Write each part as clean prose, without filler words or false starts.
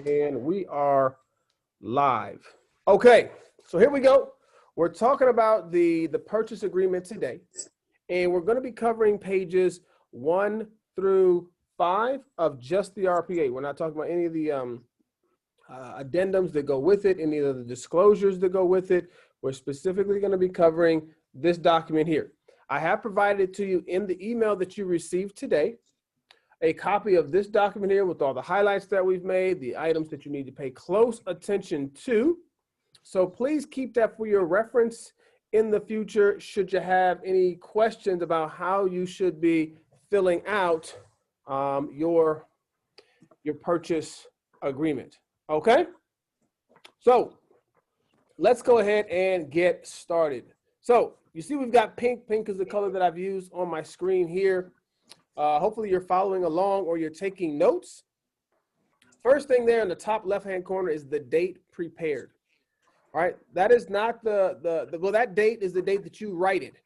And we are live. Okay, so here we go. We're talking about the purchase agreement today, and we're going to be covering pages 1 through 5 of just the RPA. We're not talking about any of the addendums that go with it, any of the disclosures that go with it. We're specifically going to be covering this document here. I have provided it to you in the email that you received today. A copy of this document here with all the highlights that we've made, the items that you need to pay close attention to. So please keep that for your reference in the future should you have any questions about how you should be filling out your purchase agreement. Okay? So let's go ahead and get started. So you see we've got pink. Pink is the color that I've used on my screen here. Hopefully you're following along or you're taking notes. First thing there in the top left-hand corner is the date prepared. All right, that is not well, that date is the date that you write it.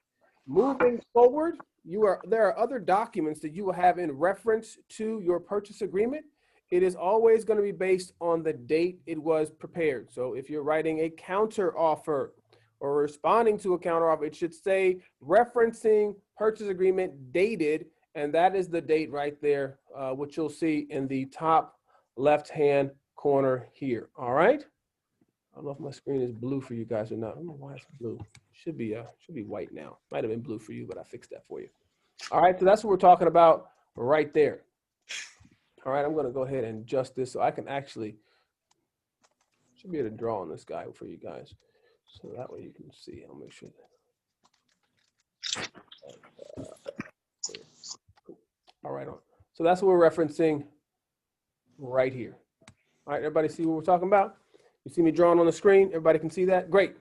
Moving forward, there are other documents that you will have in reference to your purchase agreement. It is always going to be based on the date it was prepared. So if you're writing a counter offer or responding to a counter offer, it should say referencing purchase agreement dated. And that is the date right there, which you'll see in the top left-hand corner here. All right. I don't know if my screen is blue for you guys or not. I don't know why it's blue. Should be white now. Might have been blue for you, but I fixed that for you. All right. So that's what we're talking about right there. All right. I'm going to go ahead and adjust this so I can actually should be able to draw on this guy for you guys. So that way you can see. I'll make sure that. All right, on. So that's what we're referencing right here. All right, everybody see what we're talking about? You see me drawing on the screen? Everybody can see that? Great.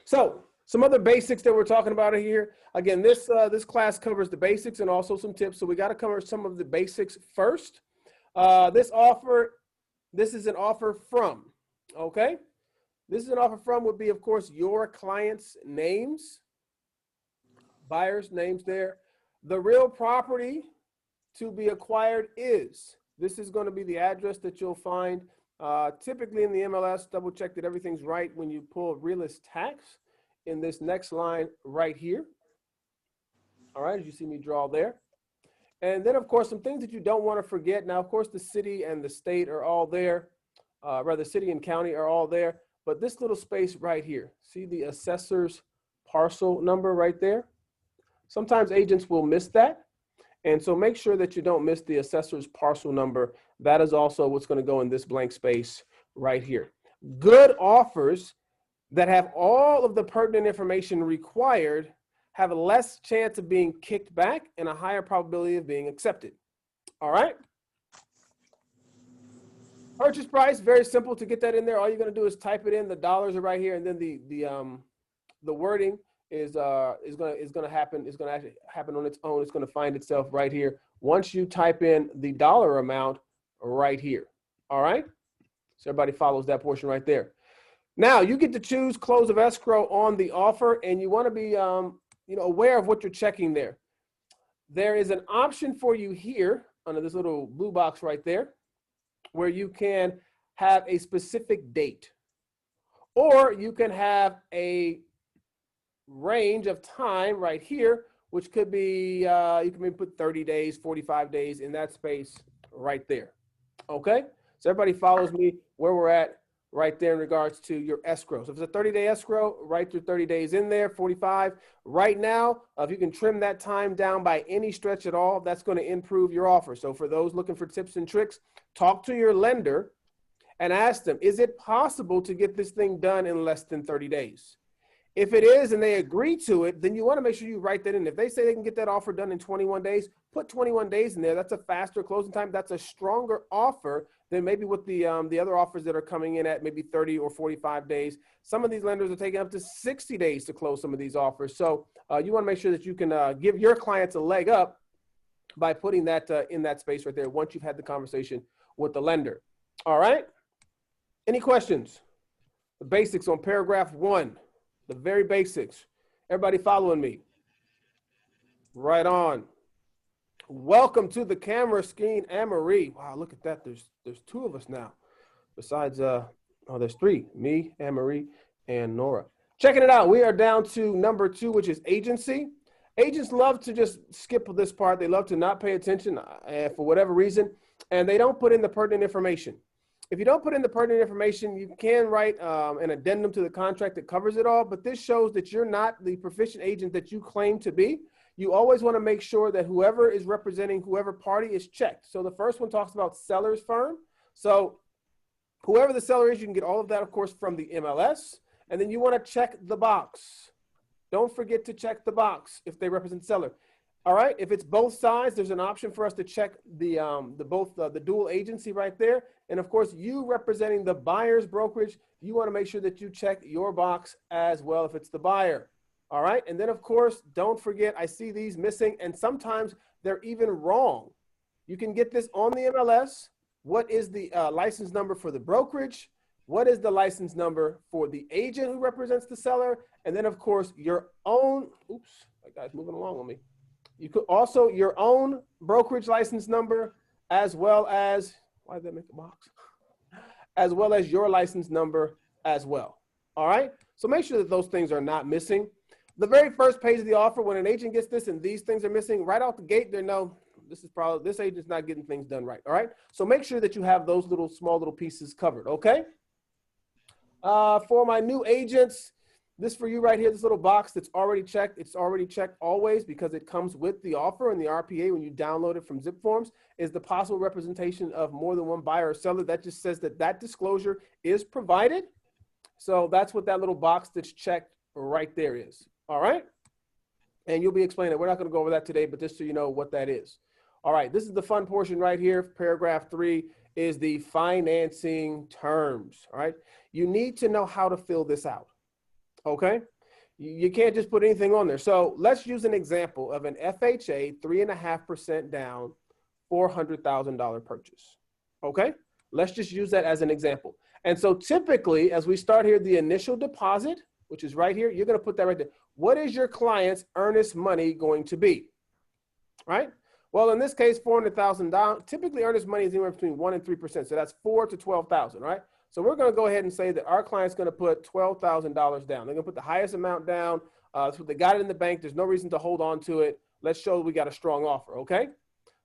So some other basics that we're talking about here. Again, this class covers the basics and also some tips. So we got to cover some of the basics first. This is an offer from, okay? This is an offer from would be, of course, your client's names, buyer's names there. The real property to be acquired is, this is going to be the address that you'll find typically in the MLS. Double check that everything's right when you pull realist tax in this next line right here. All right, as you see me draw there. And then, of course, some things that you don't want to forget. Now, of course, the city and the state are all there, rather city and county are all there. But this little space right here, see the assessor's parcel number right there? Sometimes agents will miss that. And so make sure that you don't miss the assessor's parcel number. That is also what's going to go in this blank space right here. Good offers that have all of the pertinent information required have a less chance of being kicked back and a higher probability of being accepted. All right. Purchase price, very simple to get that in there. All you're going to do is type it in. The dollars are right here, and then the wording is going to happen. It's going to actually happen on its own. It's going to find itself right here once you type in the dollar amount right here. All right. So everybody follows that portion right there. Now you get to choose close of escrow on the offer, and you want to be aware of what you're checking there. There is an option for you here under this little blue box right there, where you can have a specific date, or you can have a range of time right here, which could be, you can maybe put 30 days, 45 days in that space right there. Okay, so everybody follows me where we're at right there in regards to your escrow. So if it's a 30-day escrow, write your 30 days in there, 45. Right now, if you can trim that time down by any stretch at all, that's going to improve your offer. So for those looking for tips and tricks, talk to your lender and ask them, is it possible to get this thing done in less than 30 days? If it is and they agree to it, then you want to make sure you write that in. If they say they can get that offer done in 21 days, put 21 days in there. That's a faster closing time. That's a stronger offer than maybe with the other offers that are coming in at maybe 30 or 45 days. Some of these lenders are taking up to 60 days to close some of these offers. So you want to make sure that you can give your clients a leg up by putting that in that space right there once you've had the conversation with the lender. All right. Any questions? The basics on paragraph 1. The very basics. Everybody following me? Right on. Welcome to the camera screen, Anne-Marie. Wow, look at that. There's two of us now. Besides, oh, there's three. Me, Anne-Marie, and Nora. Checking it out. We are down to number 2, which is agency. Agents love to just skip this part. They love to not pay attention for whatever reason, and they don't put in the pertinent information. If you don't put in the pertinent information, you can write an addendum to the contract that covers it all, but this shows that you're not the proficient agent that you claim to be. You always want to make sure that whoever is representing whoever party is checked. So the first one talks about seller's firm. So whoever the seller is, you can get all of that, of course, from the MLS. And then you want to check the box. Don't forget to check the box if they represent seller. All right, if it's both sides, there's an option for us to check the dual agency right there. And of course, you representing the buyer's brokerage, you want to make sure that you check your box as well if it's the buyer. All right, and then of course, don't forget, I see these missing, and sometimes they're even wrong. You can get this on the MLS. What is the license number for the brokerage? What is the license number for the agent who represents the seller? And then of course, your own, oops, that guy's moving along with me. You could also your own brokerage license number, as well as, why did that make a box? As well as your license number as well. All right, so make sure that those things are not missing. The very first page of the offer, when an agent gets this and these things are missing, right out the gate, they know this agent's not getting things done right. All right, so make sure that you have those small little pieces covered. Okay. For my new agents, this for you right here, this little box that's already checked, it's already checked always because it comes with the offer and the RPA when you download it from Zip Forms, is the possible representation of more than one buyer or seller. That just says that that disclosure is provided. So that's what that little box that's checked right there is. All right. And you'll be explaining it. We're not going to go over that today, but just so you know what that is. All right. This is the fun portion right here. Paragraph 3 is the financing terms. All right. You need to know how to fill this out. Okay. You can't just put anything on there. So let's use an example of an FHA 3.5% down, $400,000 purchase. Okay. Let's just use that as an example. And so typically, as we start here, the initial deposit, which is right here, you're going to put that right there. What is your client's earnest money going to be? Right? Well, in this case, $400,000 down. Typically, earnest money is anywhere between 1% and 3%. So that's $4,000 to $12,000, right? So we're going to go ahead and say that our client's going to put $12,000 down. They're going to put the highest amount down. So they got it in the bank. There's no reason to hold on to it. Let's show we got a strong offer, okay?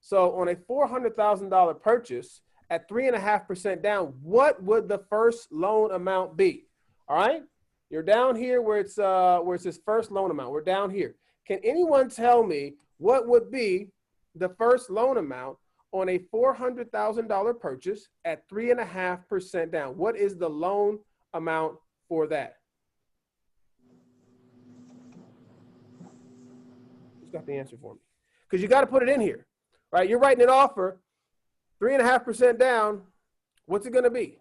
So on a $400,000 purchase at 3.5% down, what would the first loan amount be? All right? You're down here where it's this first loan amount. We're down here. Can anyone tell me what would be the first loan amount on a $400,000 purchase at 3.5% down? What is the loan amount for that? Who's got the answer for me? Because you got to put it in here, right? You're writing an offer, 3.5% down. What's it going to be?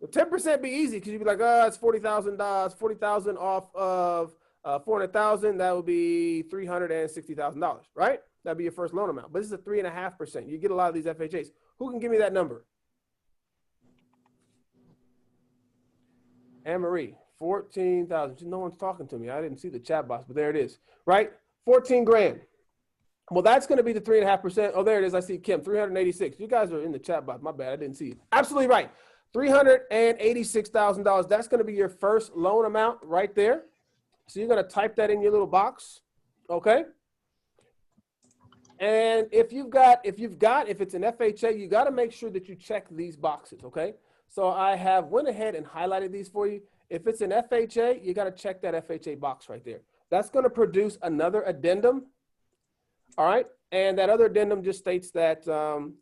Well, 10% be easy because you'd be like, oh, it's $40,000, $40,000 off of 400,000. That would be $360,000, right? That'd be your first loan amount. But this is a 3.5%. You get a lot of these FHAs. Who can give me that number? Anne-Marie, 14,000. No one's talking to me. I didn't see the chat box, but there it is, right? 14 grand. Well, that's going to be the 3.5%. Oh, there it is. I see Kim, 386. You guys are in the chat box. My bad. I didn't see it. Absolutely right. $386,000. That's going to be your first loan amount right there. So you're going to type that in your little box. Okay. And if it's an FHA, you got to make sure that you check these boxes. Okay. So I have went ahead and highlighted these for you. If it's an FHA, you got to check that FHA box right there. That's going to produce another addendum. All right. And that other addendum just states that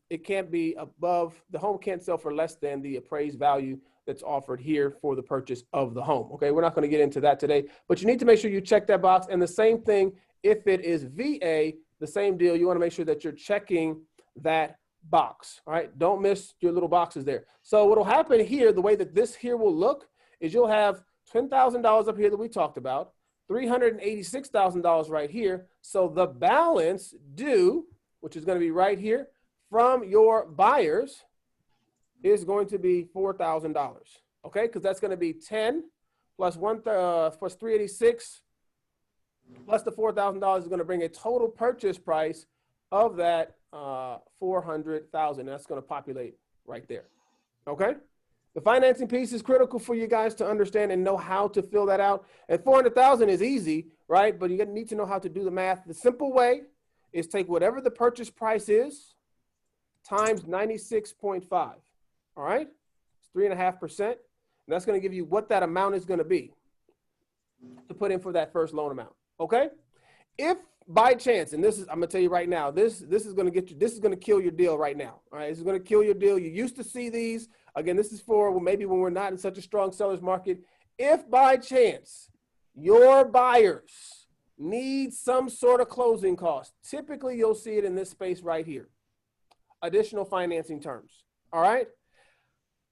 it can't be above, the home can't sell for less than the appraised value that's offered here for the purchase of the home. Okay. We're not going to get into that today, but you need to make sure you check that box. And the same thing, if it is VA, the same deal, you want to make sure that you're checking that box. All right. Don't miss your little boxes there. So what will happen here, the way that this here will look is you'll have $10,000 up here that we talked about, $386,000 right here. So the balance due, which is going to be right here from your buyers, is going to be $4,000. Okay, because that's going to be 10 plus 386 plus the $4,000 is going to bring a total purchase price of that 400,000. That's going to populate right there. Okay. The financing piece is critical for you guys to understand and know how to fill that out. And 400,000 is easy, right? But you need to know how to do the math. The simple way is take whatever the purchase price is times 96.5. All right. It's 3.5%. And that's going to give you what that amount is going to be to put in for that first loan amount. Okay. If by chance, and this is, I'm going to tell you right now, this is going to get you, this is going to kill your deal right now. All right. This is going to kill your deal. You used to see these. Again, this is for, well, maybe when we're not in such a strong seller's market. If by chance your buyers need some sort of closing cost, typically you'll see it in this space right here. Additional financing terms. All right.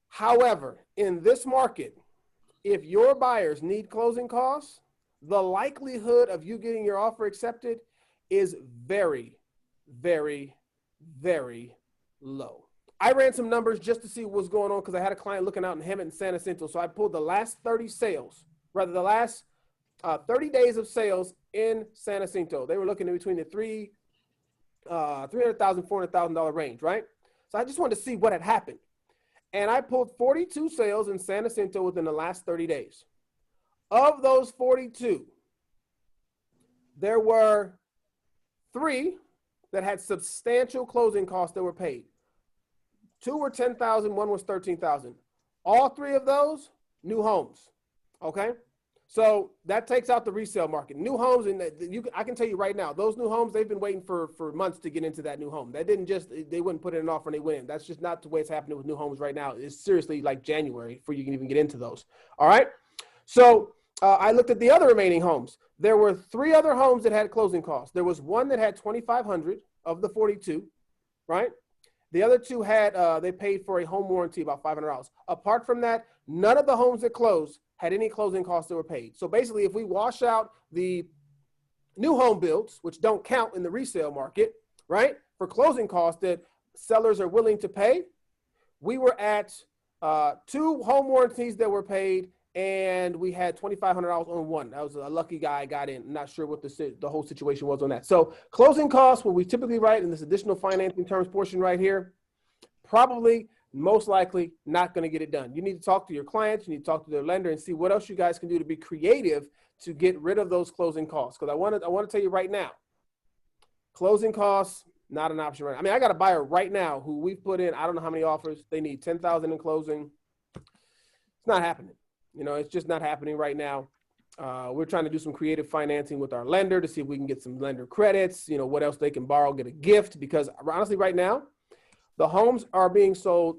However, in this market, if your buyers need closing costs, the likelihood of you getting your offer accepted is very, very, very low. I ran some numbers just to see what was going on because I had a client looking out in Hemet and San Jacinto. So I pulled the last 30 sales, rather the last 30 days of sales in San Jacinto. They were looking in between the $300,000, $400,000 range, right? So I just wanted to see what had happened. And I pulled 42 sales in San Jacinto within the last 30 days. Of those 42, there were 3 that had substantial closing costs that were paid. 2 were $10,000, 1 was $13,000. All 3 of those, new homes. Okay, so that takes out the resale market. New homes, and I can tell you right now, those new homes, they've been waiting for months to get into that new home. That didn't just, they wouldn't put in an offer and they went in. That's just not the way it's happening with new homes right now. It's seriously like January before you can even get into those. All right, so I looked at the other remaining homes. There were 3 other homes that had closing costs. There was one that had $2,500 of the 42, right? The other 2 had, they paid for a home warranty, about $500. Apart from that, none of the homes that closed had any closing costs that were paid. So basically, if we wash out the new home builds, which don't count in the resale market, right, for closing costs that sellers are willing to pay, we were at 2 home warranties that were paid, and we had $2,500 on one. That was a lucky guy got in. I'm not sure what the whole situation was on that. So closing costs, what we typically write in this additional financing terms portion right here, probably most likely not going to get it done. You need to talk to your clients. You need to talk to their lender and see what else you guys can do to be creative to get rid of those closing costs. Because I want to tell you right now, closing costs, not an option right now. I mean, I got a buyer right now who we've put in, I don't know how many offers. They need $10,000 in closing. It's not happening. You know, it's just not happening right now. We're trying to do some creative financing with our lender to see if we can get some lender credits, you know, what else they can borrow, get a gift. Because honestly, right now, the homes are being sold.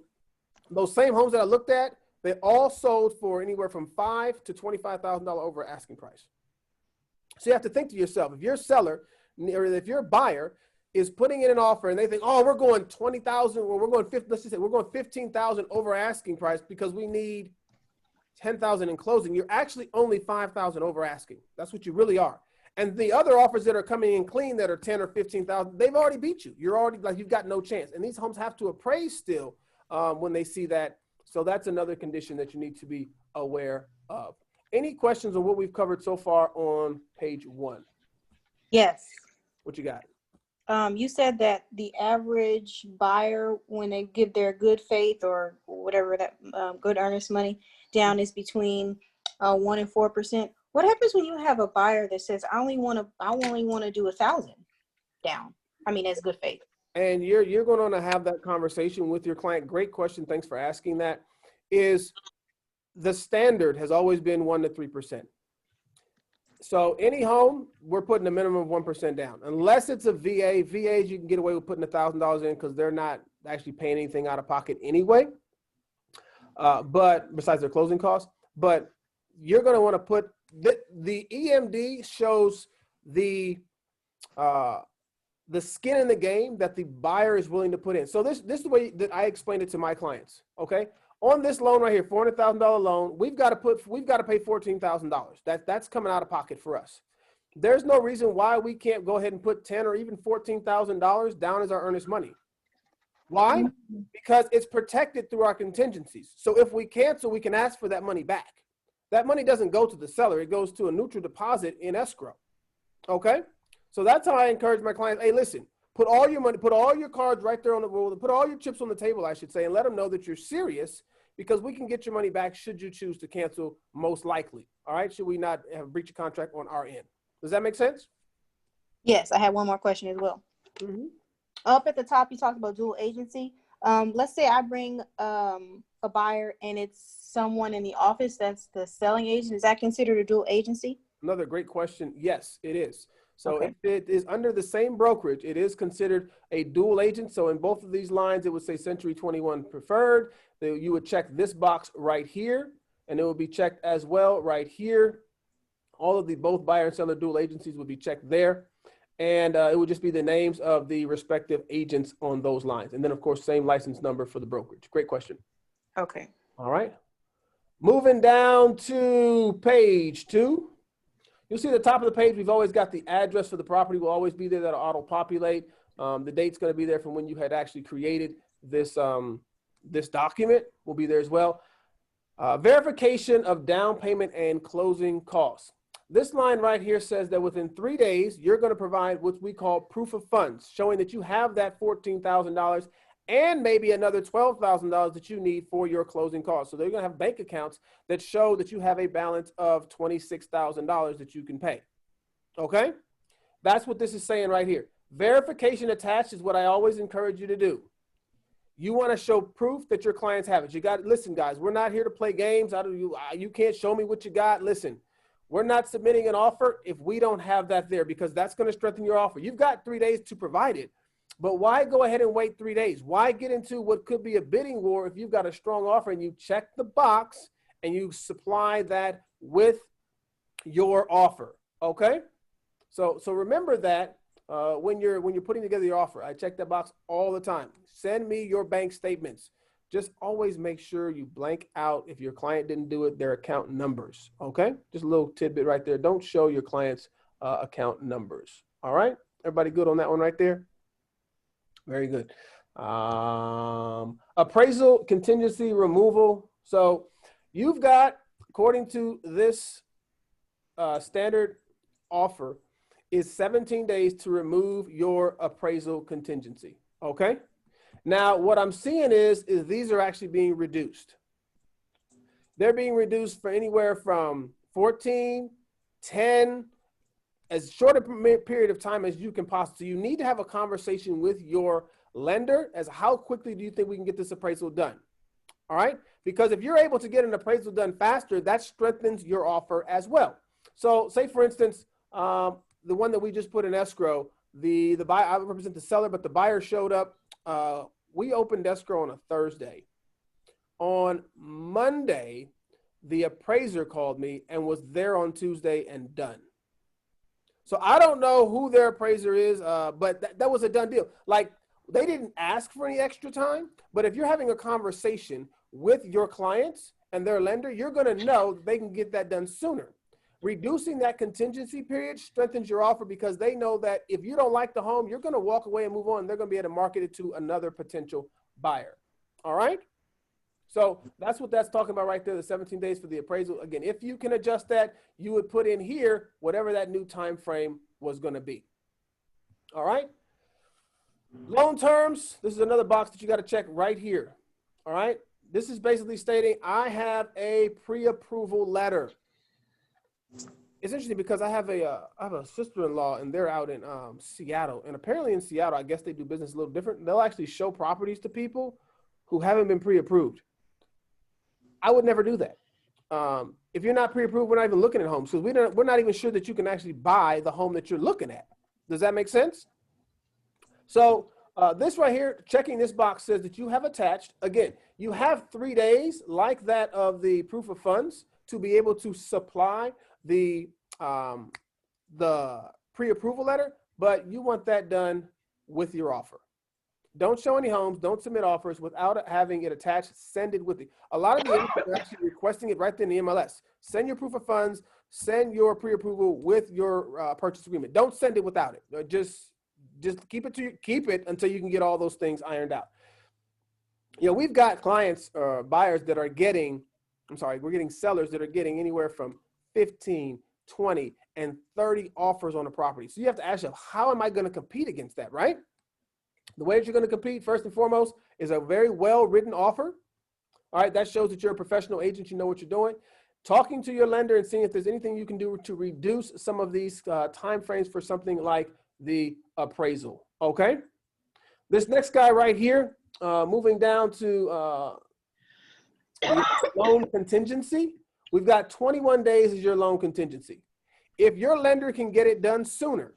Those same homes that I looked at, they all sold for anywhere from $5,000 to $25,000 over asking price. So you have to think to yourself, if your seller or if your buyer is putting in an offer and they think, oh, we're going 20,000 or we're going 50, let's just say we're going 15,000 over asking price because we need 10,000 in closing, you're actually only 5,000 over asking. That's what you really are. And the other offers that are coming in clean that are 10 or 15,000, they've already beat you. You're already like, you've got no chance. And these homes have to appraise still when they see that. So that's another condition that you need to be aware of. Any questions on what we've covered so far on page 1? Yes. What you got? You said that the average buyer, when they give their good faith or whatever that good earnest money down, is between 1% and 4%. What happens when you have a buyer that says, I only want to do 1,000 down? I mean, as good faith. And you're going to have that conversation with your client. Great question. Thanks for asking that. Is the standard has always been 1% to 3%. So any home, we're putting a minimum of 1% down, unless it's a VA. VAs, you can get away with putting $1,000 in because they're not actually paying anything out of pocket anyway. But besides their closing costs, but you're going to want to put the EMD shows the skin in the game that the buyer is willing to put in. So this is the way that I explained it to my clients. Okay. On this loan right here, $400,000 loan, we've got to pay $14,000. That's coming out of pocket for us. There's no reason why we can't go ahead and put $10,000 or even $14,000 down as our earnest money. Why? Because it's protected through our contingencies. So if we cancel, we can ask for that money back. That money doesn't go to the seller. It goes to a neutral deposit in escrow. Okay? So that's how I encourage my clients. Hey, listen, Put all your money, put all your cards right there on the roll, put all your chips on the table, I should say, and let them know that you're serious, because we can get your money back should you choose to cancel, most likely. All right, should we not have a breach of contract on our end? Does that make sense? Yes, I have one more question as well. Mm-hmm. Up at the top, you talked about dual agency. Let's say I bring a buyer and it's someone in the office that's the selling agent. Is that considered a dual agency? Another great question. Yes, it is. So Okay. if it is under the same brokerage, it is considered a dual agent. So in both of these lines, it would say Century 21 Preferred. You would check this box right here, and it will be checked as well right here. All of the both buyer and seller dual agencies would be checked there. And it would just be the names of the respective agents on those lines. And then, of course, same license number for the brokerage. Great question. Okay. All right. Moving down to page 2. You'll see at the top of the page, we've always got the address for the property will always be there. That'll auto-populate. The date's going to be there from when you had actually created this, this document will be there as well. Verification of down payment and closing costs. This line right here says that within 3 days, you're going to provide what we call proof of funds, showing that you have that $14,000 and maybe another $12,000 that you need for your closing costs. So they're going to have bank accounts that show that you have a balance of $26,000 that you can pay. Okay? That's what this is saying right here. Verification attached is what I always encourage you to do. You want to show proof that your clients have it. You got, listen, guys, we're not here to play games. You can't show me what you got. Listen, we're not submitting an offer if we don't have that there, because that's going to strengthen your offer. You've got 3 days to provide it. But why go ahead and wait 3 days? Why get into what could be a bidding war if you've got a strong offer and you check the box and you supply that with your offer? Okay? So remember that when you're putting together your offer, I check that box all the time. Send me your bank statements. Just always make sure you blank out, if your client didn't do it, their account numbers. Okay? Just a little tidbit right there. Don't show your client's account numbers. All right? Everybody good on that one right there? Very good. Appraisal contingency removal. So you've got, according to this standard offer, is 17 days to remove your appraisal contingency. Okay. Now, what I'm seeing is these are actually being reduced. They're being reduced for anywhere from 14, 10, as short a period of time as you can possibly. So you need to have a conversation with your lender as how quickly do you think we can get this appraisal done? All right? Because if you're able to get an appraisal done faster, that strengthens your offer as well. So say, for instance, the one that we just put in escrow, the buyer, I represent the seller, but the buyer showed up. We opened escrow on a Thursday. On Monday, the appraiser called me and was there on Tuesday and done. So I don't know who their appraiser is, but that was a done deal. Like, they didn't ask for any extra time, but if you're having a conversation with your clients and their lender, you're going to know that they can get that done sooner. Reducing that contingency period strengthens your offer, because they know that if you don't like the home, you're going to walk away and move on. They're going to be able to market it to another potential buyer. All right? So that's what that's talking about right there, the 17 days for the appraisal. Again, if you can adjust that, you would put in here whatever that new time frame was going to be. All right? Loan terms, this is another box that you got to check right here. All right? This is basically stating I have a pre-approval letter. It's interesting because I have a sister-in-law, and they're out in Seattle. And apparently in Seattle, I guess they do business a little different. They'll actually show properties to people who haven't been pre-approved. I would never do that. If you're not pre-approved, we're not even looking at homes, because we're not even sure that you can actually buy the home that you're looking at. Does that make sense? So this right here, checking this box, says that you have attached, again, you have 3 days, like that of the proof of funds, to be able to supply the pre-approval letter, but you want that done with your offer. Don't show any homes, don't submit offers without having it attached. Send it with it. A lot of the agents are actually requesting it right there in the MLS. Send your proof of funds, send your pre-approval with your purchase agreement. Don't send it without it. Just keep it until you can get all those things ironed out. You know, we've got clients, buyers that are getting, we're getting sellers that are getting anywhere from 15, 20, and 30 offers on a property. So you have to ask yourself, how am I going to compete against that, right? The way that you're going to compete, first and foremost, is a very well-written offer. All right, that shows that you're a professional agent, you know what you're doing. Talking to your lender and seeing if there's anything you can do to reduce some of these timeframes for something like the appraisal, okay? This next guy right here, moving down to the loan contingency, we've got 21 days as your loan contingency. If your lender can get it done sooner,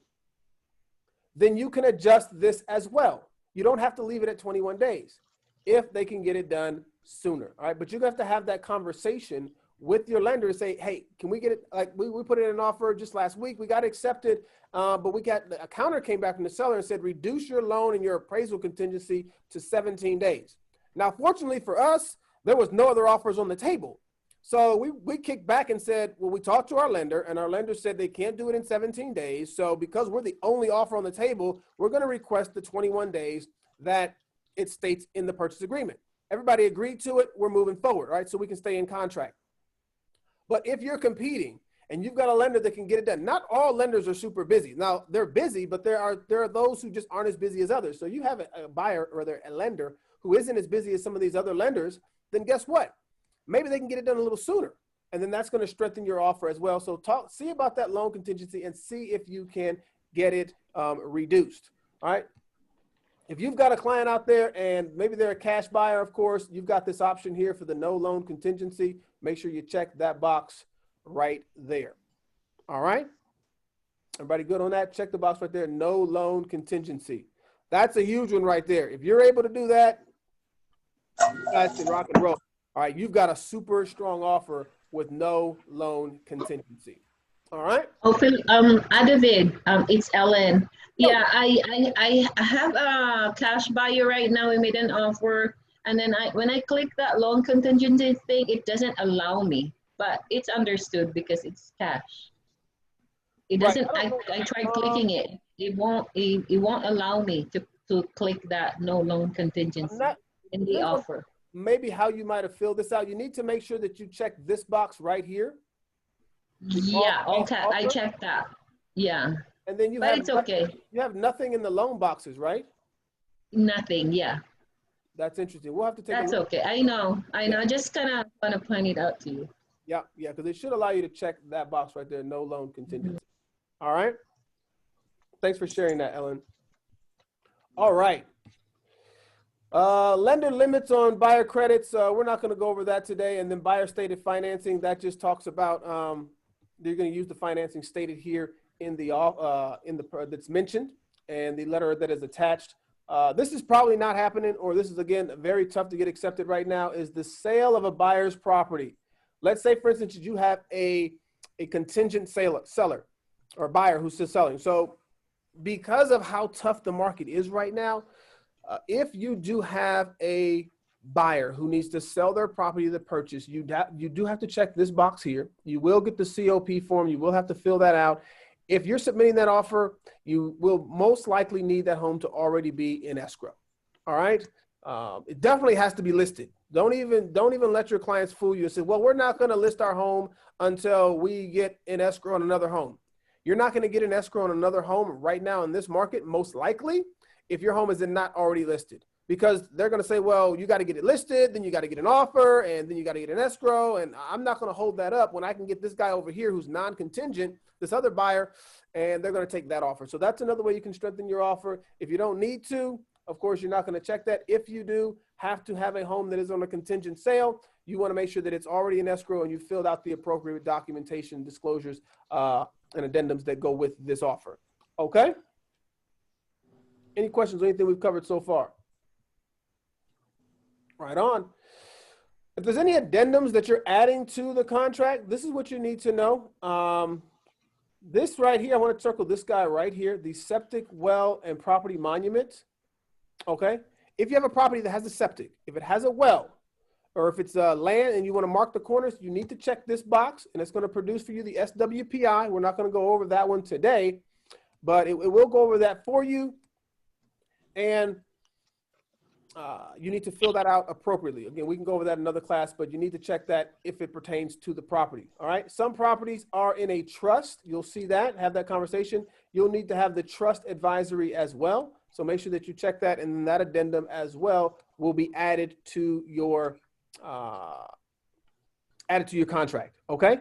then you can adjust this as well. You don't have to leave it at 21 days if they can get it done sooner, all right? But you have to have that conversation with your lender and say, hey, can we get it, like we put in an offer just last week, we got accepted, but we got, a counter came back from the seller and said, reduce your loan and your appraisal contingency to 17 days. Now, fortunately for us, there was no other offers on the table. So we kicked back and said, well, we talked to our lender and our lender said they can't do it in 17 days. So because we're the only offer on the table, we're going to request the 21 days that it states in the purchase agreement. Everybody agreed to it. We're moving forward, right? So we can stay in contract. But if you're competing and you've got a lender that can get it done, not all lenders are super busy. Now they're busy, but there are those who just aren't as busy as others. So you have a buyer or a lender who isn't as busy as some of these other lenders, then guess what? Maybe they can get it done a little sooner. And then that's going to strengthen your offer as well. So see about that loan contingency and see if you can get it reduced. All right. If you've got a client out there and maybe they're a cash buyer, of course, you've got this option here for the no loan contingency. Make sure you check that box right there. All right. Everybody good on that? Check the box right there. No loan contingency. That's a huge one right there. If you're able to do that, you guys can rock and roll. All right. You've got a super strong offer with no loan contingency. All right. Oh, David, it's Ellen. Yeah, I have a cash buyer right now. We made an offer, and then when I click that loan contingency thing, it doesn't allow me. But it's understood because it's cash. It doesn't. I tried clicking it. It won't allow me to click that no loan contingency in the offer. Maybe how you might have filled this out. You need to make sure that you check this box right here. Yeah, okay, I checked that. Yeah. And then but it's okay. You have nothing in the loan boxes, right? Nothing, yeah. That's interesting. We'll have to take That's a look. Okay. I know. I just kind of want to point it out to you. Yeah, because it should allow you to check that box right there, no loan contingency. All right. Thanks for sharing that, Ellen. All right. Lender limits on buyer credits. We're not going to go over that today. And then buyer stated financing, that just talks about they're going to use the financing stated here in the that's mentioned and the letter that is attached. This is probably not happening, or this is again very tough to get accepted right now, is the sale of a buyer's property. Let's say, for instance, you have a contingent seller or buyer who's still selling. So because of how tough the market is right now, if you do have a buyer who needs to sell their property to purchase, you do have to check this box here. You will get the COP form. You will have to fill that out. If you're submitting that offer, you will most likely need that home to already be in escrow. All right. It definitely has to be listed. Don't even let your clients fool you and say, well, we're not going to list our home until we get in escrow on another home. You're not going to get an escrow on another home right now in this market, most likely, if your home is not already listed, because they're going to say, well, you got to get it listed, then you got to get an offer, and then you got to get an escrow. And I'm not going to hold that up when I can get this guy over here who's non-contingent, this other buyer, and they're going to take that offer. So that's another way you can strengthen your offer. If you don't need to, of course, you're not going to check that. If you do have to have a home that is on a contingent sale, you want to make sure that it's already in escrow and you filled out the appropriate documentation, disclosures, and addendums that go with this offer. Okay? Any questions or anything we've covered so far? Right on. If there's any addendums that you're adding to the contract, this is what you need to know. This right here, I want to circle this guy right here, the septic well and property monument. Okay. If you have a property that has a septic, if it has a well, or if it's land and you want to mark the corners, you need to check this box and it's going to produce for you the SWPI. We're not going to go over that one today, but it will go over that for you. And you need to fill that out appropriately. Again, we can go over that in another class, but you need to check that if it pertains to the property. All right. Some properties are in a trust. You'll see that, have that conversation. You'll need to have the trust advisory as well. So make sure that you check that, and then that addendum as well will be added to your contract. Okay.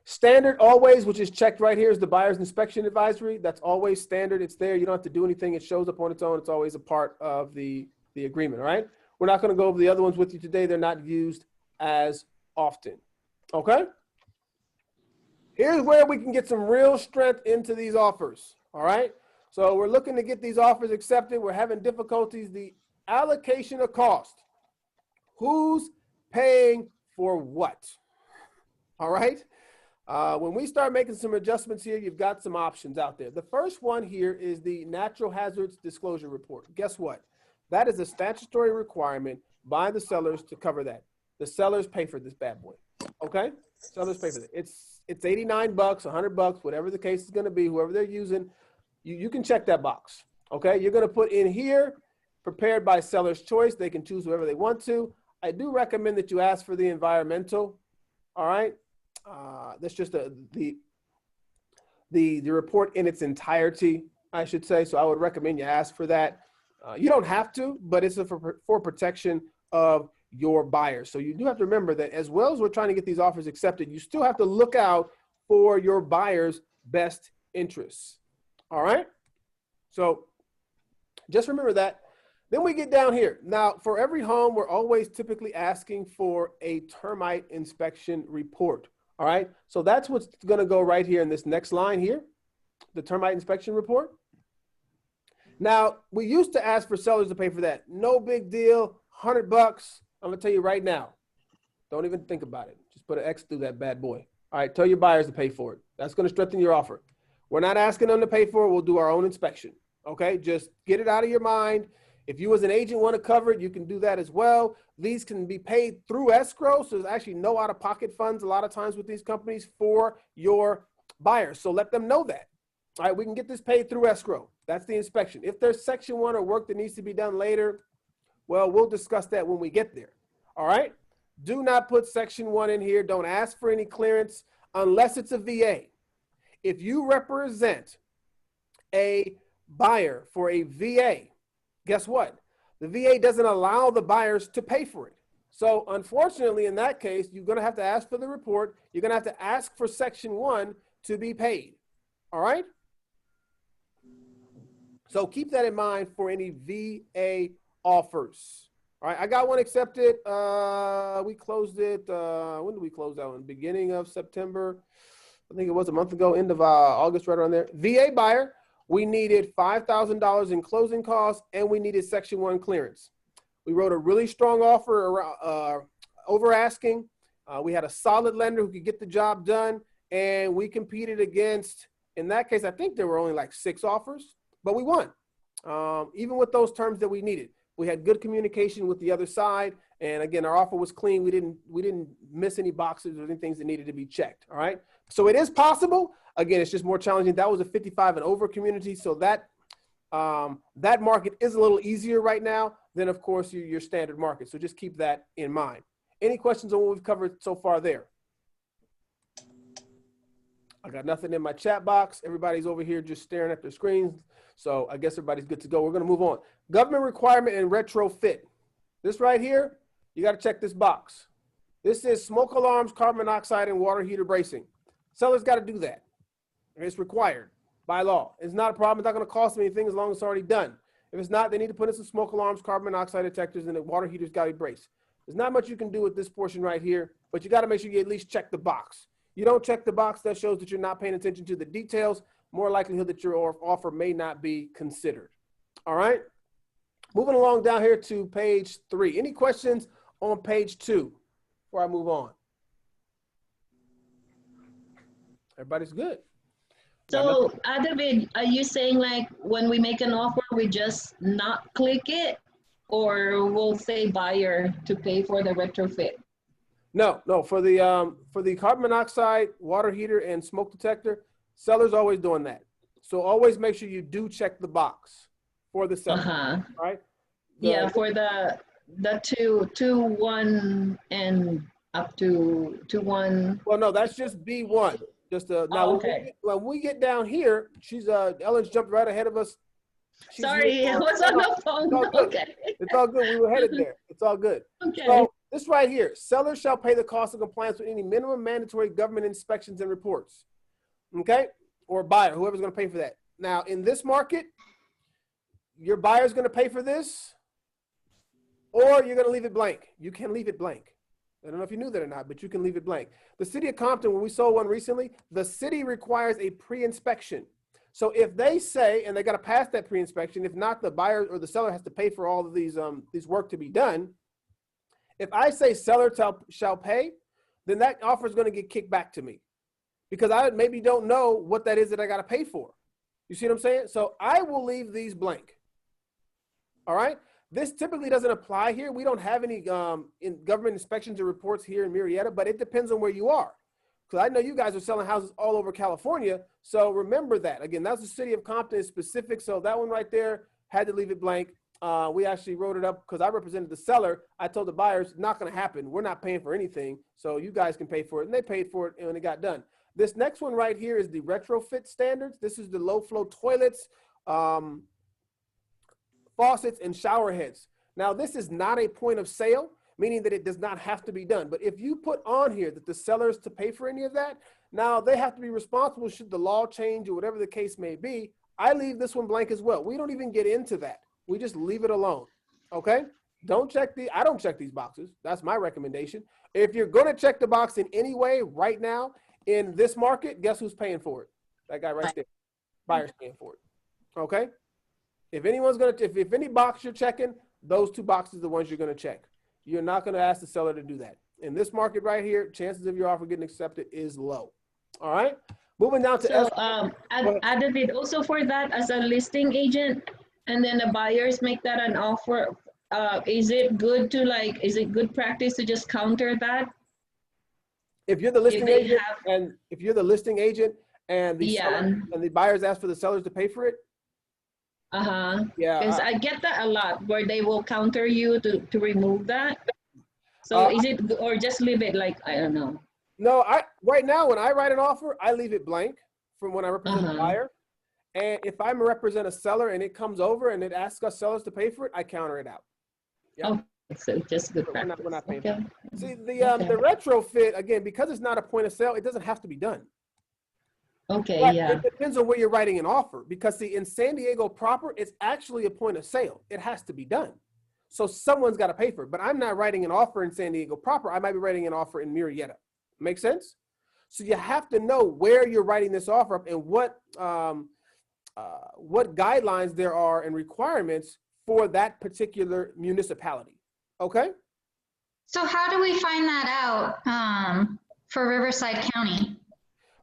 Standard always, which is checked right here, is the buyer's inspection advisory. That's always standard. It's there. You don't have to do anything. It shows up on its own. It's always a part of the agreement. All right. We're not going to go over the other ones with you today. They're not used as often. Okay. Here's where we can get some real strength into these offers. All right. So we're looking to get these offers accepted. We're having difficulties. The allocation of cost. Who's paying for what? All right. When we start making some adjustments here, you've got some options out there. The first one here is the natural hazards disclosure report. Guess what? That is a statutory requirement by the sellers to cover that. The sellers pay for this bad boy. Okay? Sellers pay for it. It's $89, $100, whatever the case is going to be, whoever they're using, you can check that box. Okay? You're going to put in here, prepared by seller's choice. They can choose whoever they want to. I do recommend that you ask for the environmental. All right? That's just the report in its entirety, I should say. So I would recommend you ask for that. You don't have to, but it's for protection of your buyers. So you do have to remember that as well as we're trying to get these offers accepted, you still have to look out for your buyer's best interests. All right. So just remember that. Then we get down here. Now, for every home, we're always typically asking for a termite inspection report. All right. So that's what's going to go right here in this next line here, the termite inspection report. Now, we used to ask for sellers to pay for that. No big deal, $100. I'm going to tell you right now, don't even think about it. Just put an X through that bad boy. All right. Tell your buyers to pay for it. That's going to strengthen your offer. We're not asking them to pay for it. We'll do our own inspection. Okay. Just get it out of your mind. If you as an agent want to cover it, you can do that as well. These can be paid through escrow. So there's actually no out-of-pocket funds a lot of times with these companies for your buyers. So let them know that. All right, we can get this paid through escrow. That's the inspection. If there's Section 1 or work that needs to be done later, well, we'll discuss that when we get there. All right? Do not put Section 1 in here. Don't ask for any clearance unless it's a VA. If you represent a buyer for a VA, guess what? The VA doesn't allow the buyers to pay for it. So unfortunately, in that case, you're going to have to ask for the report. You're going to have to ask for Section 1 to be paid. All right? So keep that in mind for any VA offers. All right, I got one accepted. We closed it. When did we close that one? Beginning of September. I think it was a month ago, end of August, right around there. VA buyer. We needed $5,000 in closing costs, and we needed Section 1 clearance. We wrote a really strong offer over asking. We had a solid lender who could get the job done, and we competed against, in that case, I think there were only like 6 offers, but we won, even with those terms that we needed. We had good communication with the other side, and again, our offer was clean. We didn't miss any boxes or any things that needed to be checked. All right, so it is possible. Again, it's just more challenging. That was a 55 and over community, so that market is a little easier right now than, of course, your standard market. So just keep that in mind. Any questions on what we've covered so far there? I got nothing in my chat box. Everybody's over here just staring at their screens. So I guess everybody's good to go. We're going to move on. Government requirement and retrofit. This right here, you got to check this box. This is smoke alarms, carbon monoxide, and water heater bracing. Sellers got to do that. It's required by law. It's not a problem. It's not going to cost them anything as long as it's already done. If it's not, they need to put in some smoke alarms, carbon monoxide detectors, and the water heaters got to be braced. There's not much you can do with this portion right here, but you got to make sure you at least check the box. You don't check the box, that shows that you're not paying attention to the details, more likelihood that your offer may not be considered. All right. Moving along down here to page 3. Any questions on page 2 before I move on? Everybody's good. So, David, are you saying like when we make an offer, we just not click it, or we'll say buyer to pay for the retrofit? No. For the carbon monoxide, water heater, and smoke detector, seller's always doing that. So always make sure you do check the box for the seller, right? For the 2-1 and up to 2-1. Well, no, that's just B1. Just now, when we get down here, Ellen's jumped right ahead of us She's here Sorry, I for- was on the It's all phone. good. Okay. It's all good. We were headed there. It's all good. Okay. So this right here, sellers shall pay the cost of compliance with any minimum mandatory government inspections and reports. Okay? Or buyer, whoever's going to pay for that. Now, in this market, your buyer's going to pay for this, or you're going to leave it blank. You can leave it blank. I don't know if you knew that or not, but you can leave it blank. The city of Compton, when we sold one recently, the city requires a pre-inspection. So if they say, and they got to pass that pre-inspection, if not, the buyer or the seller has to pay for all of these work to be done. If I say seller shall pay, then that offer is going to get kicked back to me because I maybe don't know what that is that I got to pay for. You see what I'm saying? So I will leave these blank. All right. This typically doesn't apply here. We don't have any in government inspections or reports here in Marietta, but it depends on where you are. Because I know you guys are selling houses all over California. So remember that. Again, that's the city of Compton is specific. So that one right there had to leave it blank. We actually wrote it up because I represented the seller. I told the buyers, not going to happen. We're not paying for anything. So you guys can pay for it. And they paid for it and it got done. This next one right here is the retrofit standards. This is the low flow toilets, faucets, and shower heads. Now, this is not a point of sale, meaning that it does not have to be done. But if you put on here that the seller is to pay for any of that, now they have to be responsible should the law change or whatever the case may be. I leave this one blank as well. We don't even get into that. We just leave it alone. Okay? I don't check these boxes. That's my recommendation. If you're going to check the box in any way right now in this market, guess who's paying for it? That guy right there. Buyer's paying for it. Okay? If anyone's going to, if any box you're checking, those two boxes are the ones you're going to check. You're not going to ask the seller to do that. In this market right here, chances of your offer getting accepted is low. All right. Moving down to So added it also for that as a listing agent, and then the buyers make that an offer. Is it good practice to just counter that? If you're the listing they agent have- and if you're the listing agent and the Yeah. seller, and the buyers ask for the sellers to pay for it. Yeah. Because I get that a lot where they will counter you to remove that. So is it, or just leave it like, I don't know. No, right now when I write an offer, I leave it blank from when I represent the buyer. And if I represent a seller and it comes over and it asks us sellers to pay for it, I counter it out. Yep. Oh, so just good practice. We're not paying Okay. for it. See, the retrofit, again, because it's not a point of sale, it doesn't have to be done. Okay, But yeah. it depends on where you're writing an offer because see, in San Diego proper, it's actually a point of sale. It has to be done. So someone's got to pay for it, but I'm not writing an offer in San Diego proper. I might be writing an offer in Marietta. Make sense? So you have to know where you're writing this offer up and what guidelines there are and requirements for that particular municipality. Okay? So how do we find that out for Riverside County?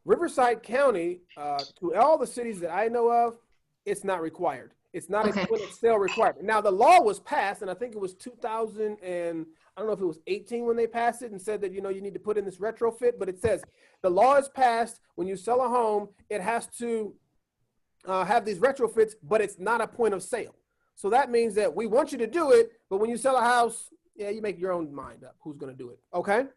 Riverside County, to all the cities that I know of, it's not required. It's not a point of sale requirement. Now the law was passed, and I think it was 2000 and I don't know if it was 18 when they passed it and said that, you know, you need to put in this retrofit, but it says the law is passed when you sell a home, it has to have these retrofits, but it's not a point of sale. So that means that we want you to do it, but when you sell a house, yeah, you make your own mind up who's going to do it. Okay.